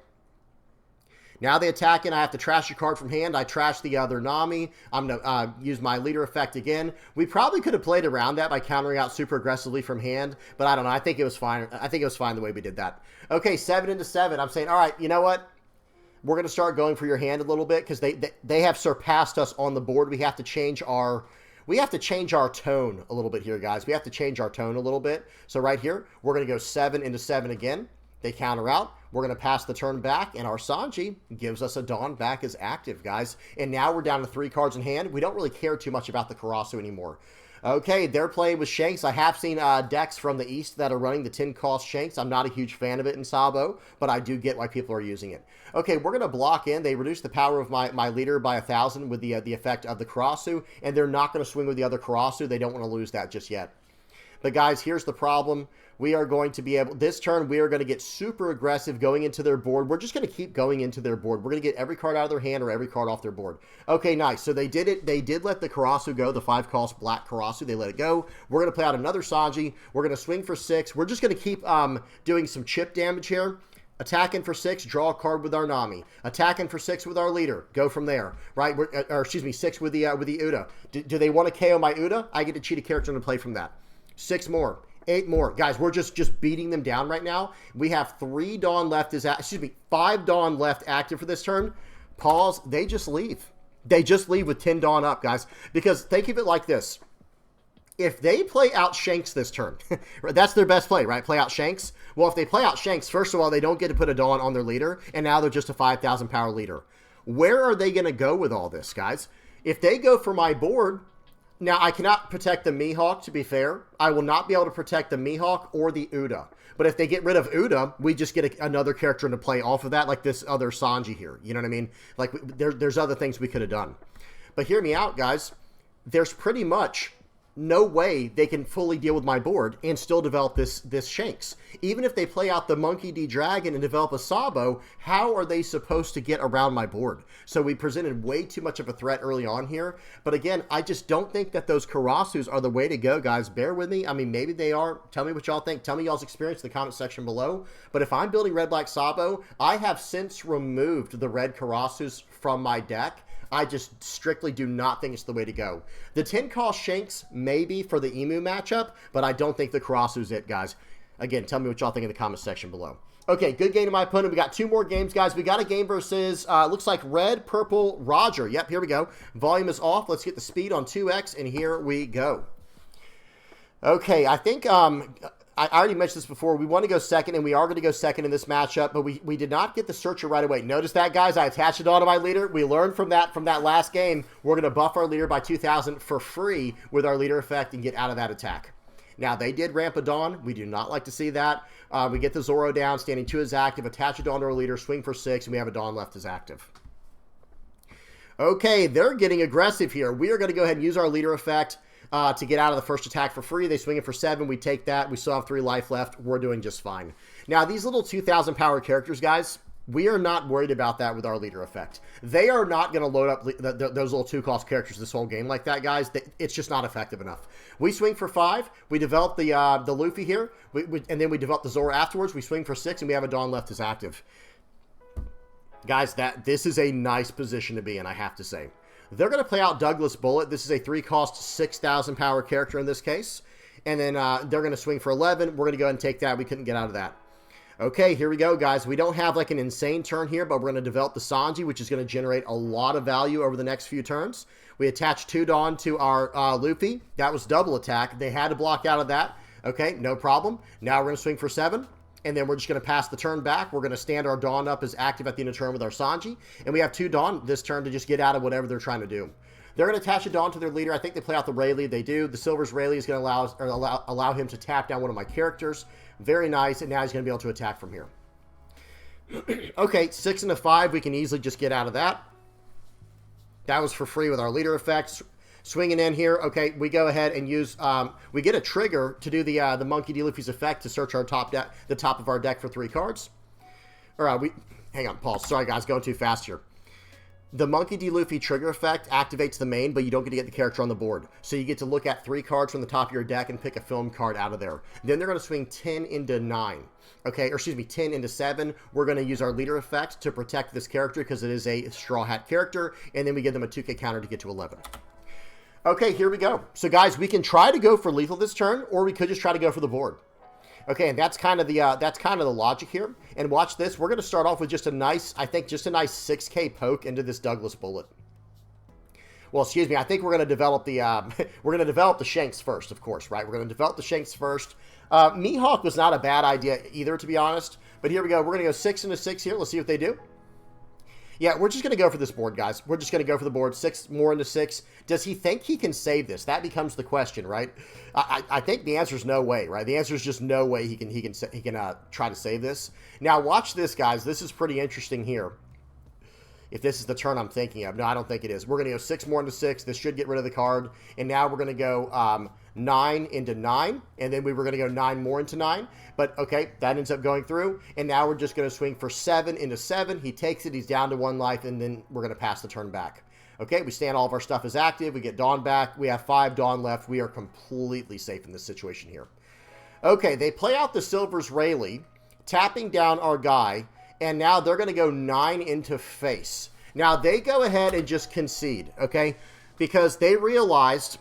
A: Now they attack and I have to trash a card from hand. I trash the other Nami. I'm going to use my leader effect again. We probably could have played around that by countering out super aggressively from hand, but I don't know. I think it was fine. I think it was fine the way we did that. Okay, 7 into 7. I'm saying, all right, you know what? We're going to start going for your hand a little bit because they have surpassed us on the board. We have to change our tone a little bit here, guys. We have to change our tone a little bit. So right here, we're going to go 7 into 7 again. They counter out. We're going to pass the turn back, and our Sanji gives us a Dawn back as active, guys. And now we're down to 3 cards in hand. We don't really care too much about the Karasu anymore. Okay, they're playing with Shanks. I have seen decks from the East that are running the 10-cost Shanks. I'm not a huge fan of it in Sabo, but I do get why people are using it. Okay, we're going to block in. They reduce the power of my leader by 1,000 with the effect of the Karasu, and they're not going to swing with the other Karasu. They don't want to lose that just yet. But guys, here's the problem. We are going to be able, this turn, we are going to get super aggressive going into their board. We're just going to keep going into their board. We're going to get every card out of their hand or every card off their board. Okay, nice. So they did it. They did let the Karasu go, the 5-cost black Karasu. They let it go. We're going to play out another Sanji. We're going to swing for 6. We're just going to keep doing some chip damage here. Attacking for 6, draw a card with our Nami. Attacking for 6 with our leader. Go from there, right? Or excuse me, 6 with the Uda. Do they want to KO my Uda? I get to cheat a character and play from that. 6 more. 8 more. Guys, we're just beating them down right now. We have 3 Dawn left. 5 Dawn left active for this turn. Pause. They just leave. They just leave with 10 Dawn up, guys. Because think of it like this. If they play out Shanks this turn, that's their best play, right? Play out Shanks. Well, if they play out Shanks, first of all, they don't get to put a Dawn on their leader, and now they're just a 5,000 power leader. Where are they going to go with all this, guys? If they go for my board, now I cannot protect the Mihawk, to be fair. I will not be able to protect the Mihawk or the Uda. But if they get rid of Uda, we just get another character to play off of that, like this other Sanji here. You know what I mean? Like, there's other things we could have done. But hear me out, guys. There's pretty much no way they can fully deal with my board and still develop this Shanks. Even if they play out the Monkey D. Dragon and develop a Sabo, how are they supposed to get around my board? So we presented way too much of a threat early on here. But again, I just don't think that those Karasus are the way to go, guys. Bear with me. I mean, maybe they are. Tell me what y'all think. Tell me y'all's experience in the comment section below. But if I'm building Red Black Sabo, I have since removed the red Karasus from my deck. I just strictly do not think it's the way to go. The 10-cost Shanks maybe for the Imu matchup, but I don't think the Karasu's it, guys. Again, tell me what y'all think in the comment section below. Okay, good game to my opponent. We got 2 more games, guys. We got a game versus, looks like Red, Purple, Roger. Yep, here we go. Volume is off. Let's get the speed on 2x, and here we go. Okay, I think I already mentioned this before. We want to go second, and we are going to go second in this matchup, but we did not get the Searcher right away. Notice that, guys. I attached it all to my leader. We learned from that last game. We're going to buff our leader by 2,000 for free with our leader effect and get out of that attack. Now, they did ramp a Dawn. We do not like to see that. We get the Zoro down, standing 2 is active, attach a Dawn to our leader, swing for 6, and we have a Dawn left as active. Okay, they're getting aggressive here. We are going to go ahead and use our leader effect to get out of the first attack for free. They swing it for 7. We take that. We still have 3 life left. We're doing just fine. Now, these little 2,000 power characters, guys, we are not worried about that with our leader effect. They are not going to load up those little 2-cost characters this whole game like that, guys. It's just not effective enough. We swing for 5. We develop the Luffy here, and then we develop the Zoro afterwards. We swing for 6, and we have a Dawn left as active. Guys, this is a nice position to be in, I have to say. They're going to play out Douglas Bullet. This is a 3-cost, 6,000 power character in this case. And then they're going to swing for 11. We're going to go ahead and take that. We couldn't get out of that. Okay, here we go, guys. We don't have like an insane turn here, but we're going to develop the Sanji, which is going to generate a lot of value over the next few turns. We attach 2 Dawn to our Luffy. That was double attack. They had to block out of that. Okay, no problem. Now we're going to swing for 7. And then we're just going to pass the turn back. We're going to stand our Dawn up as active at the end of turn with our Sanji. And we have 2 Dawn this turn to just get out of whatever they're trying to do. They're going to attach a Dawn to their leader. I think they play out the Rayleigh. They do. The Silver's Rayleigh is going to allow him to tap down one of my characters. Very nice. And now he's going to be able to attack from here. Okay, 6 and a 5. We can easily just get out of that. That was for free with our leader effects. Swinging in here, okay, we go ahead and use, we get a trigger to do the Monkey D. Luffy's effect to search our the top of our deck for 3 cards. All right, hang on, pause. Sorry, guys, going too fast here. The Monkey D. Luffy trigger effect activates the main, but you don't get to get the character on the board. So you get to look at 3 cards from the top of your deck and pick a film card out of there. Then they're going to swing 10 into 9. Okay, or excuse me, 10 into 7. We're going to use our leader effect to protect this character because it is a Straw Hat character. And then we give them a 2k counter to get to 11. Okay, here we go. So guys, we can try to go for lethal this turn, or we could just try to go for the board. Okay, and that's kind of the logic here. And watch this. We're going to start off with just a nice, I think, just a nice 6k poke into this Douglas bullet. Well, excuse me. I think we're going to develop the the shanks first, of course, right? We're going to develop the shanks first. Mihawk was not a bad idea either, to be honest. But here we go. We're going to go 6 into 6 here. Let's see what they do. Yeah, we're just going to go for this board, guys. We're just going to go for the board. 6 more into 6. Does he think he can save this? That becomes the question, right? I think the answer is no way, right? The answer is just no way he can try to save this. Now, watch this, guys. This is pretty interesting here. If this is the turn I'm thinking of. No, I don't think it is. We're going to go 6 more into 6. This should get rid of the card. And now we're going to go 9 into 9. And then we were going to go 9 more into 9. But, okay, that ends up going through. And now we're just going to swing for 7 into 7. He takes it. He's down to 1 life. And then we're going to pass the turn back. Okay, we stand all of our stuff is active. We get Dawn back. We have 5 Dawn left. We are completely safe in this situation here. Okay, they play out the Silver's Rayleigh, tapping down our guy. And now they're going to go 9 into face. Now, they go ahead and just concede, okay? Because they realized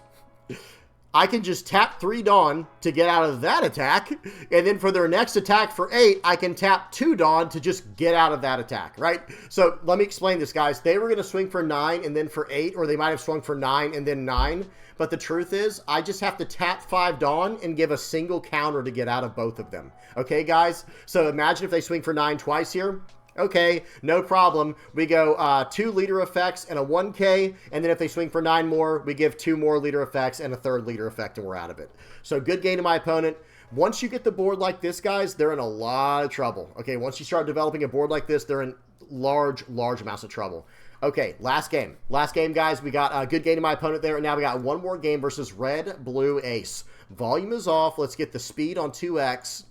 A: I can just tap 3 Dawn to get out of that attack. And then for their next attack for 8, I can tap 2 Dawn to just get out of that attack, right? So let me explain this, guys. They were going to swing for 9 and then for 8, or they might have swung for 9 and then 9. But the truth is, I just have to tap 5 Dawn and give a single counter to get out of both of them. Okay, guys? So imagine if they swing for 9 twice here. Okay, no problem. We go 2 leader effects and a 1k, and then if they swing for 9 more, we give 2 more leader effects and a 3rd leader effect, and we're out of it. So good game to my opponent. Once you get the board like this, guys, they're in a lot of trouble. Okay, once you start developing a board like this, they're in large amounts of trouble. Okay, last game. Last game, guys. We got a good game to my opponent there, and now we got one more game versus Red, Blue, Ace. Volume is off. Let's get the speed on 2x.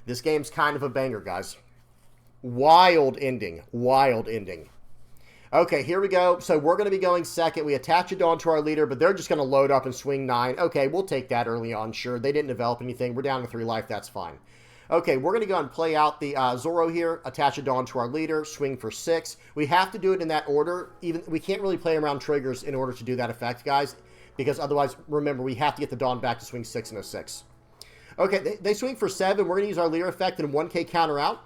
A: This game's kind of a banger, guys. Wild ending. Wild ending. Okay, here we go. So we're going to be going second. We attach a Dawn to our leader, but they're just going to load up and swing 9. Okay, we'll take that early on, sure. They didn't develop anything. We're down to 3 life. That's fine. Okay, we're going to go and play out the Zoro here, attach a Dawn to our leader, swing for 6. We have to do it in that order. Even we can't really play around triggers in order to do that effect, guys, because otherwise, remember, we have to get the Dawn back to swing 6 and a 6. Okay, they swing for 7. We're going to use our leader effect and 1k counter out.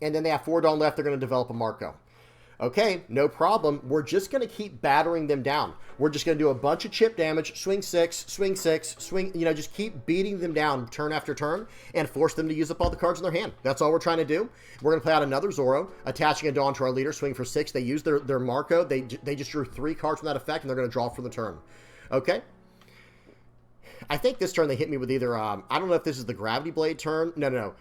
A: And then they have 4 Dawn left. They're going to develop a Marco. Okay, no problem. We're just going to keep battering them down. We're just going to do a bunch of chip damage, swing 6, swing 6, swing, you know, just keep beating them down turn after turn and force them to use up all the cards in their hand. That's all we're trying to do. We're going to play out another Zoro, attaching a Dawn to our leader, swing for 6. They use their Marco. They just drew 3 cards from that effect, and they're going to draw for the turn. Okay. I think this turn they hit me with either, I don't know if this is the Gravity Blade turn. No.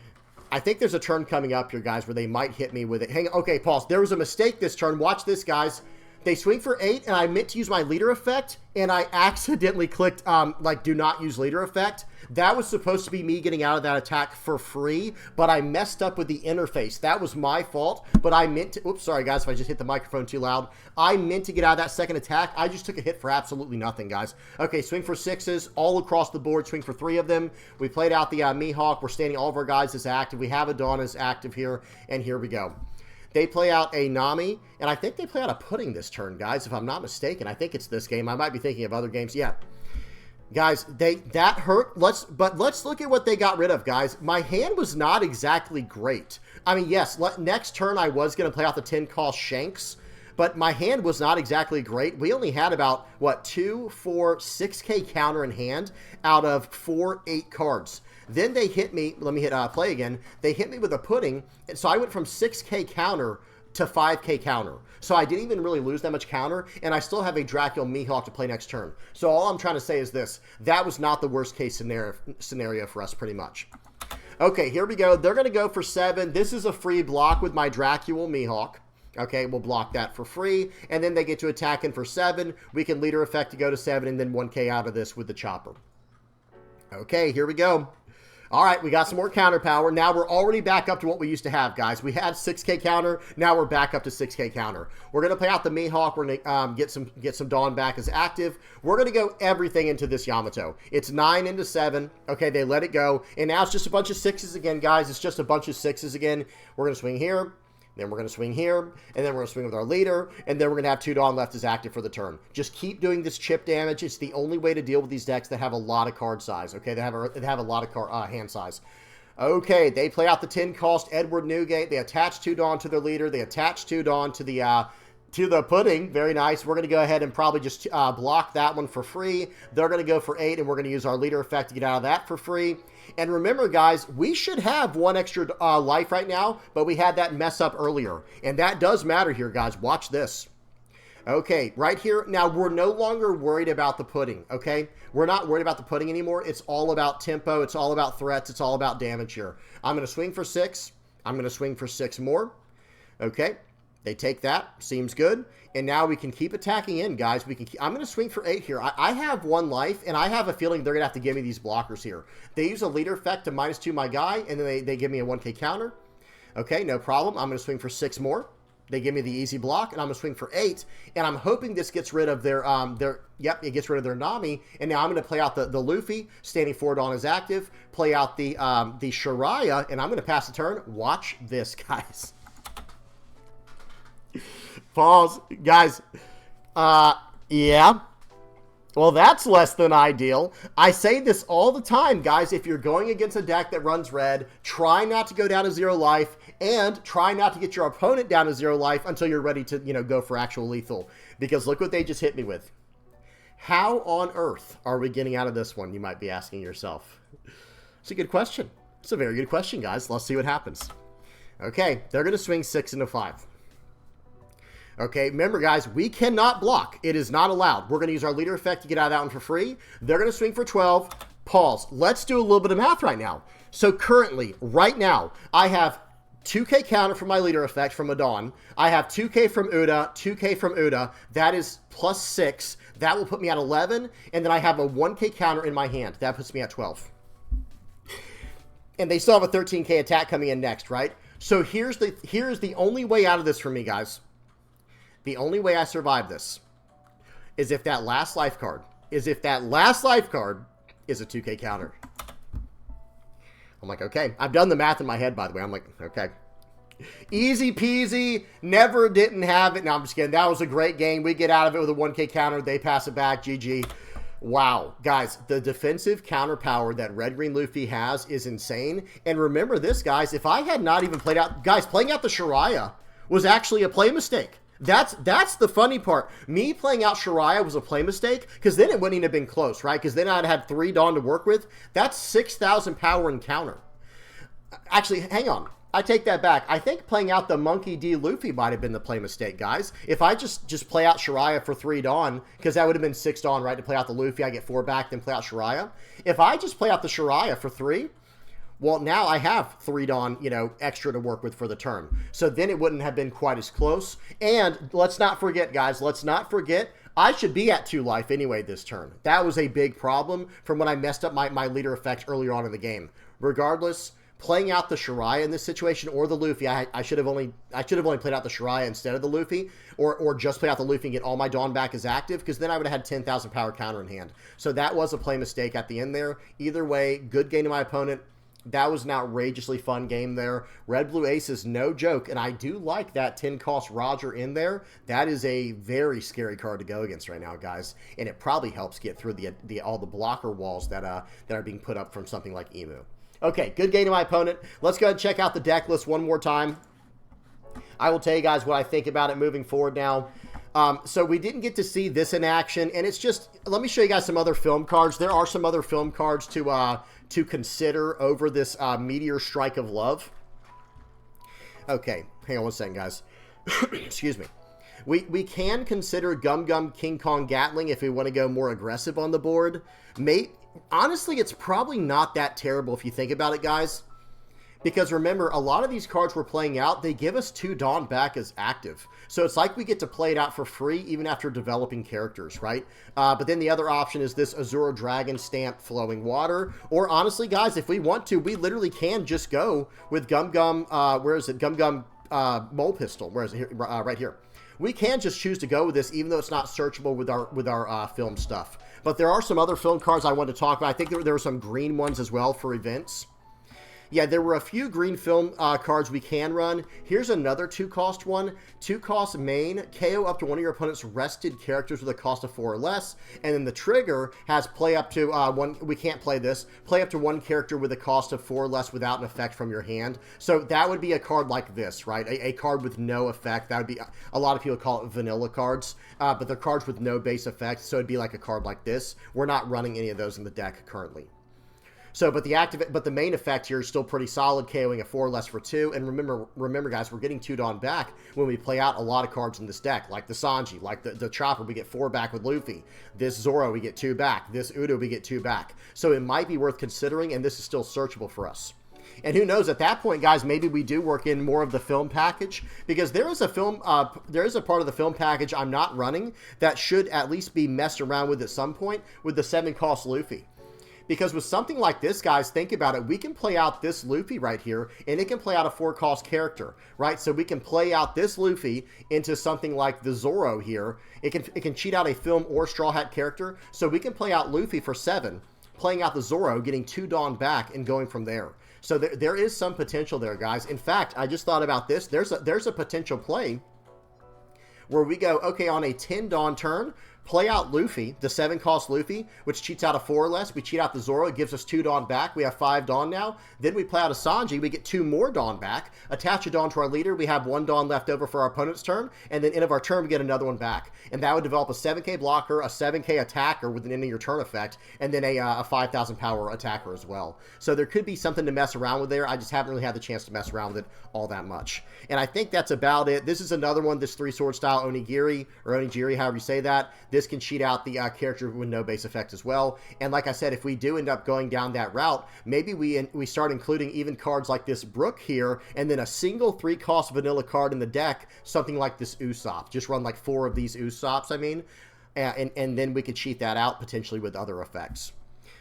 A: I think there's a turn coming up here, guys, where they might hit me with it. Hang on. Okay, pause. There was a mistake this turn. Watch this, guys. They swing for 8, and I meant to use my leader effect, and I accidentally clicked, like, do not use leader effect. That was supposed to be me getting out of that attack for free, but I messed up with the interface. That was my fault, but I meant to... Oops, sorry, guys, if I just hit the microphone too loud. I meant to get out of that second attack. I just took a hit for absolutely nothing, guys. Okay, swing for 6s, all across the board. Swing for 3 of them. We played out the Mihawk. We're standing all of our guys as active. We have a Dawn as active here, and here we go. They play out a Nami, and I think they play out a Pudding this turn, guys, if I'm not mistaken. I think it's this game. I might be thinking of other games. Yeah. Guys, that hurt. But let's look at what they got rid of, guys. My hand was not exactly great. I mean, yes, next turn I was going to play out the 10-cost Shanks, but my hand was not exactly great. We only had about, what, 2, 4, 6k counter in hand out of 4, 8 cards. Then they hit me, let me hit play again, they hit me with a Pudding, and so I went from 6k counter to 5k counter. So I didn't even really lose that much counter, and I still have a Dracula Mihawk to play next turn. So all I'm trying to say is this, that was not the worst case scenario for us, pretty much. Okay, here we go. They're going to go for 7. This is a free block with my Dracula Mihawk. Okay, we'll block that for free, and then they get to attack in for 7. We can leader effect to go to 7, and then 1k out of this with the chopper. Okay, here we go. All right, we got some more counter power. Now we're already back up to what we used to have, guys. We had 6K counter. Now we're back up to 6K counter. We're going to play out the Mihawk. We're going to get some Dawn back as active. We're going to go everything into this Yamato. It's 9 into 7. Okay, they let it go. And now it's just a bunch of 6s again, guys. It's just a bunch of 6s again. We're going to swing here. Then we're going to swing here, and then we're going to swing with our leader, and then we're going to have 2 Dawn left as active for the turn. Just keep doing this chip damage. It's the only way to deal with these decks that have a lot of card size, okay? They have a lot of hand size. Okay, they play out the 10 cost Edward Newgate. They attach 2 Dawn to their leader. They attach 2 Dawn to the pudding. Very nice. We're going to go ahead and probably just block that one for free. They're going to go for 8, and we're going to use our leader effect to get out of that for free. And remember, guys, we should have 1 extra life right now, but we had that mess up earlier. And that does matter here, guys. Watch this. Okay, right here. Now, we're no longer worried about the pudding, okay? We're not worried about the pudding anymore. It's all about tempo. It's all about threats. It's all about damage here. I'm going to swing for 6. I'm going to swing for 6 more. Okay. They take that. Seems good. And now we can keep attacking in, guys. I'm going to swing for 8 here. I have 1 life, and I have a feeling they're going to have to give me these blockers here. They use a leader effect to -2 my guy, and then they give me a 1K counter. Okay, no problem. I'm going to swing for 6 more. They give me the easy block, and I'm going to swing for 8. And I'm hoping this gets rid of their it gets rid of their Nami. And now I'm going to play out the Luffy, standing forward on his active, play out the Shariah, and I'm going to pass the turn. Watch this, guys. Pause. Guys, yeah. Well, that's less than ideal. I say this all the time, guys. If you're going against a deck that runs red, try not to go down to 0 life, and try not to get your opponent down to 0 life until you're ready to, go for actual lethal. Because look what they just hit me with. How on earth are we getting out of this one, you might be asking yourself. It's a good question. It's a very good question, guys. Let's see what happens. Okay, they're going to swing 6 into 5. Okay, remember, guys, we cannot block. It is not allowed. We're going to use our leader effect to get out of that one for free. They're going to swing for 12. Pause. Let's do a little bit of math right now. So currently, right now, I have 2K counter from my leader effect from Adon. I have 2K from Uda, 2K from Uda. That is plus 6. That will put me at 11. And then I have a 1K counter in my hand. That puts me at 12. And they still have a 13K attack coming in next, right? So here's the only way out of this for me, guys. The only way I survive this is if that last life card is a 2K counter. I'm like, okay. I've done the math in my head, by the way. I'm like, okay. Easy peasy. Never didn't have it. No, I'm just kidding. That was a great game. We get out of it with a 1K counter. They pass it back. GG. Wow. Guys, the defensive counter power that Red Green Luffy has is insane. And remember this, guys. If I had not even played out... Guys, playing out the Shariah was actually a play mistake. That's the funny part. Me playing out Shariah was a play mistake, because then it wouldn't even have been close, right? Because then I'd had 3 Dawn to work with. That's 6,000 power and counter. Actually, hang on. I take that back. I think playing out the Monkey D Luffy might have been the play mistake, guys. If I just play out Shariah for 3 Dawn, because that would have been 6 Dawn, right? To play out the Luffy, I get 4 back, then play out Shariah. If I just play out the Shariah for 3... well, now I have 3 Dawn, extra to work with for the turn. So then it wouldn't have been quite as close. And let's not forget, guys, I should be at 2 life anyway this turn. That was a big problem from when I messed up my leader effect earlier on in the game. Regardless, playing out the Shariah in this situation or the Luffy, I should have only played out the Shariah instead of the Luffy, or just play out the Luffy and get all my Dawn back as active, because then I would have had 10,000 power counter in hand. So that was a play mistake at the end there. Either way, good game to my opponent. That was an outrageously fun game there. Red Blue Ace is no joke, and I do like that 10 cost Roger in there. That is a very scary card to go against right now, guys, and it probably helps get through all the blocker walls that are being put up from something like Imu. Okay, good game to my opponent. Let's go ahead and check out the deck list one more time. I will tell you guys what I think about it moving forward now. So we didn't get to see this in action, and it's just, let me show you guys some other film cards. There are some other film cards to consider over this Meteor Strike of Love. Okay, hang on one second, guys. Excuse me. We can consider Gum Gum King Kong Gatling if we want to go more aggressive on the board. Honestly, it's probably not that terrible if you think about it, guys. Because remember, a lot of these cards we're playing out, they give us 2 Dawn back as active. So it's like we get to play it out for free even after developing characters, right? But then the other option is this Azura Dragon Stamp Flowing Water. Or honestly, guys, if we want to, we literally can just go with Gum Gum, where is it? Gum Gum Mole Pistol. Where is it? Here, right here. We can just choose to go with this even though it's not searchable with our film stuff. But there are some other film cards I wanted to talk about. I think there were some green ones as well for events. Yeah, there were a few green film cards we can run. Here's another 2-cost one. 2-cost main, KO up to one of your opponent's rested characters with a cost of 4 or less. And then the trigger has play up to one, we can't play this, play up to one character with a cost of 4 or less without an effect from your hand. So that would be a card like this, right? A card with no effect. That would be, a lot of people call it vanilla cards, but they're cards with no base effect. So it'd be like a card like this. We're not running any of those in the deck currently. So, but the main effect here is still pretty solid, KOing a 4 or less for 2. And remember, guys, we're getting 2 Dawn back when we play out a lot of cards in this deck, like the Sanji, like the Chopper, we get 4 back with Luffy. This Zoro, we get 2 back. This Udo, we get 2 back. So it might be worth considering, and this is still searchable for us. And who knows, at that point, guys, maybe we do work in more of the film package, because there is a film, there is a part of the film package I'm not running that should at least be messed around with at some point with the 7-cost Luffy. Because with something like this, guys, think about it. We can play out this Luffy right here, and it can play out a 4-cost character, right? So we can play out this Luffy into something like the Zoro here. It can cheat out a film or Straw Hat character. So we can play out Luffy for 7, playing out the Zoro, getting 2 Dawn back, and going from there. So there is some potential there, guys. In fact, I just thought about this. There's a potential play where we go, okay, on a 10 Dawn turn, play out Luffy, the 7-cost Luffy, which cheats out a 4 or less. We cheat out the Zoro. It gives us 2 Dawn back. We have 5 Dawn now. Then we play out a Sanji. We get 2 more Dawn back. Attach a Dawn to our leader. We have 1 Dawn left over for our opponent's turn. And then end of our turn, we get another one back. And that would develop a 7k blocker, a 7k attacker with an end of your turn effect, and then a 5,000 power attacker as well. So there could be something to mess around with there. I just haven't really had the chance to mess around with it all that much. And I think that's about it. This is another one, this 3-sword style Onigiri, or Onigiri, however you say that. This can cheat out the character with no base effect as well. And like I said, if we do end up going down that route, maybe we start including even cards like this Brook here, and then a single 3-cost vanilla card in the deck, something like this Usopp. Just run like 4 of these Usopps, I mean, and then we could cheat that out potentially with other effects.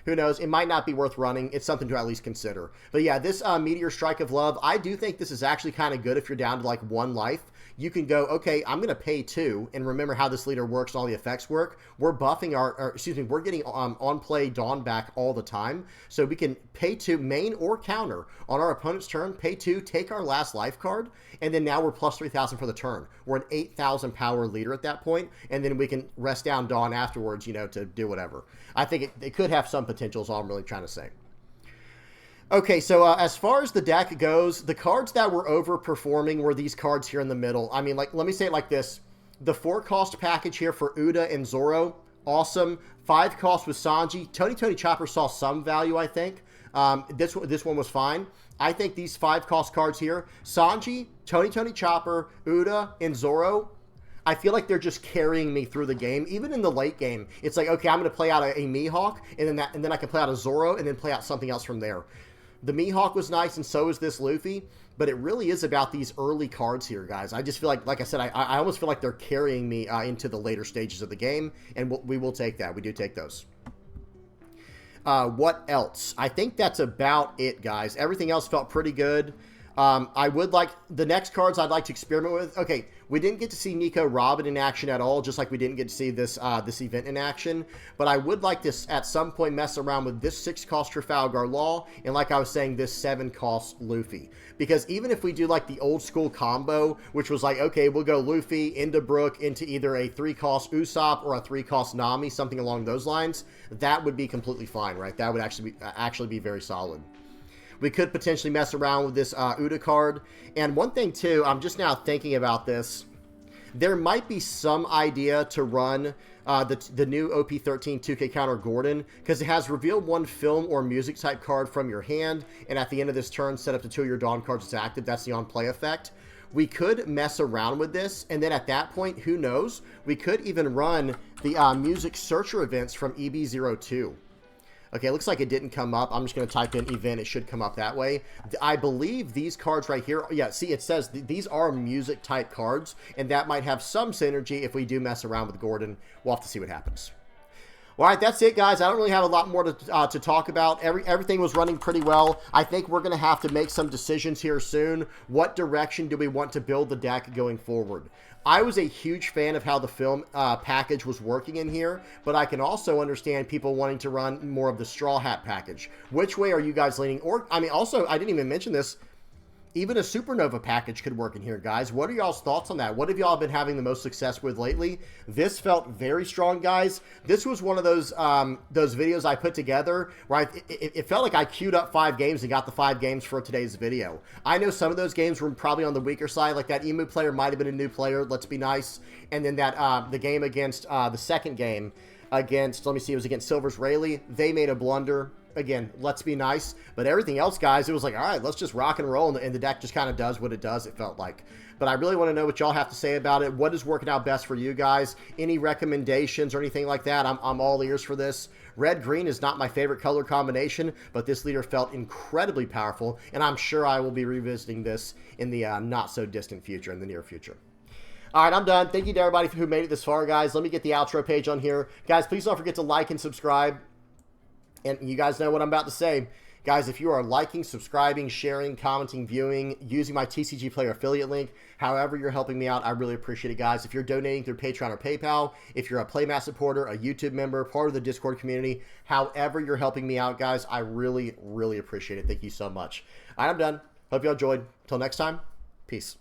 A: Who knows? It might not be worth running. It's something to at least consider. But yeah, this Meteor Strike of Love, I do think this is actually kind of good if you're down to like 1 life. You can go, okay, I'm going to pay 2, and remember how this leader works and all the effects work. We're buffing we're getting on play Dawn back all the time. So we can pay 2, main or counter, on our opponent's turn, pay 2, take our last life card, and then now we're plus 3,000 for the turn. We're an 8,000 power leader at that point, and then we can rest down Dawn afterwards, you know, to do whatever. I think it could have some potential is all I'm really trying to say. Okay, so as far as the deck goes, the cards that were overperforming were these cards here in the middle. I mean, like, let me say it like this. The 4-cost package here for Uda and Zoro, awesome. 5-cost with Sanji. Tony Chopper saw some value, I think. This one was fine. I think these 5-cost cards here, Sanji, Tony Chopper, Uda, and Zoro, I feel like they're just carrying me through the game. Even in the late game, it's like, okay, I'm going to play out a Mihawk, and then I can play out a Zoro, and then play out something else from there. The Mihawk was nice, and so is this Luffy, but it really is about these early cards here, guys. I just feel like I said, I almost feel like they're carrying me into the later stages of the game, and we will take that. We do take those. What else? I think that's about it, guys. Everything else felt pretty good. I would like, the next cards I'd like to experiment with. Okay, we didn't get to see Nico Robin in action at all, just like we didn't get to see this this event in action. But I would like to, at some point, mess around with this 6-cost Trafalgar Law, and like I was saying, this 7-cost Luffy. Because even if we do like the old school combo, which was like, okay, we'll go Luffy into Brook into either a 3-cost Usopp or a 3-cost Nami, something along those lines, that would be completely fine, right? That would actually be very solid. We could potentially mess around with this Uda card. And one thing, too, I'm just now thinking about this. There might be some idea to run the new OP13 2K counter Gordon, because it has reveal 1 film or music type card from your hand, and at the end of this turn, set up to 2 of your Dawn cards as active. That's the on-play effect. We could mess around with this, and then at that point, who knows? We could even run the music searcher events from EB02. Okay, it looks like it didn't come up. I'm just going to type in event. It should come up that way. I believe these cards right here, yeah, see, it says these are music type cards, and that might have some synergy if we do mess around with Gordon. We'll have to see what happens. All right, that's it, guys. I don't really have a lot more to talk about. Everything was running pretty well. I think we're going to have to make some decisions here soon. What direction do we want to build the deck going forward? I was a huge fan of how the film package was working in here, but I can also understand people wanting to run more of the Straw Hat package. Which way are you guys leaning? Or, I mean, also, I didn't even mention this. Even a Supernova package could work in here, guys. What are y'all's thoughts on that? What have y'all been having the most success with lately? This felt very strong, guys. This was one of those videos I put together where it felt like I queued up 5 games and got the 5 games for today's video. I know some of those games were probably on the weaker side, like that Imu player might have been a new player, let's be nice. And then that the game against, the second game against, let me see, it was against Silver's Rayleigh. They made a blunder. Again, let's be nice. But everything else, guys, it was like, all right, let's just rock and roll. And the deck just kind of does what it does, it felt like. But I really want to know what y'all have to say about it. What is working out best for you guys? Any recommendations or anything like that? I'm all ears for this. Red-green is not my favorite color combination, but this leader felt incredibly powerful. And I'm sure I will be revisiting this in the not-so-distant future, in the near future. All right, I'm done. Thank you to everybody who made it this far, guys. Let me get the outro page on here. Guys, please don't forget to like and subscribe. And you guys know what I'm about to say. Guys, if you are liking, subscribing, sharing, commenting, viewing, using my TCG Player affiliate link, however you're helping me out, I really appreciate it, guys. If you're donating through Patreon or PayPal, if you're a Playmat supporter, a YouTube member, part of the Discord community, however you're helping me out, guys, I really, really appreciate it. Thank you so much. All right, I'm done. Hope you all enjoyed. Until next time, peace.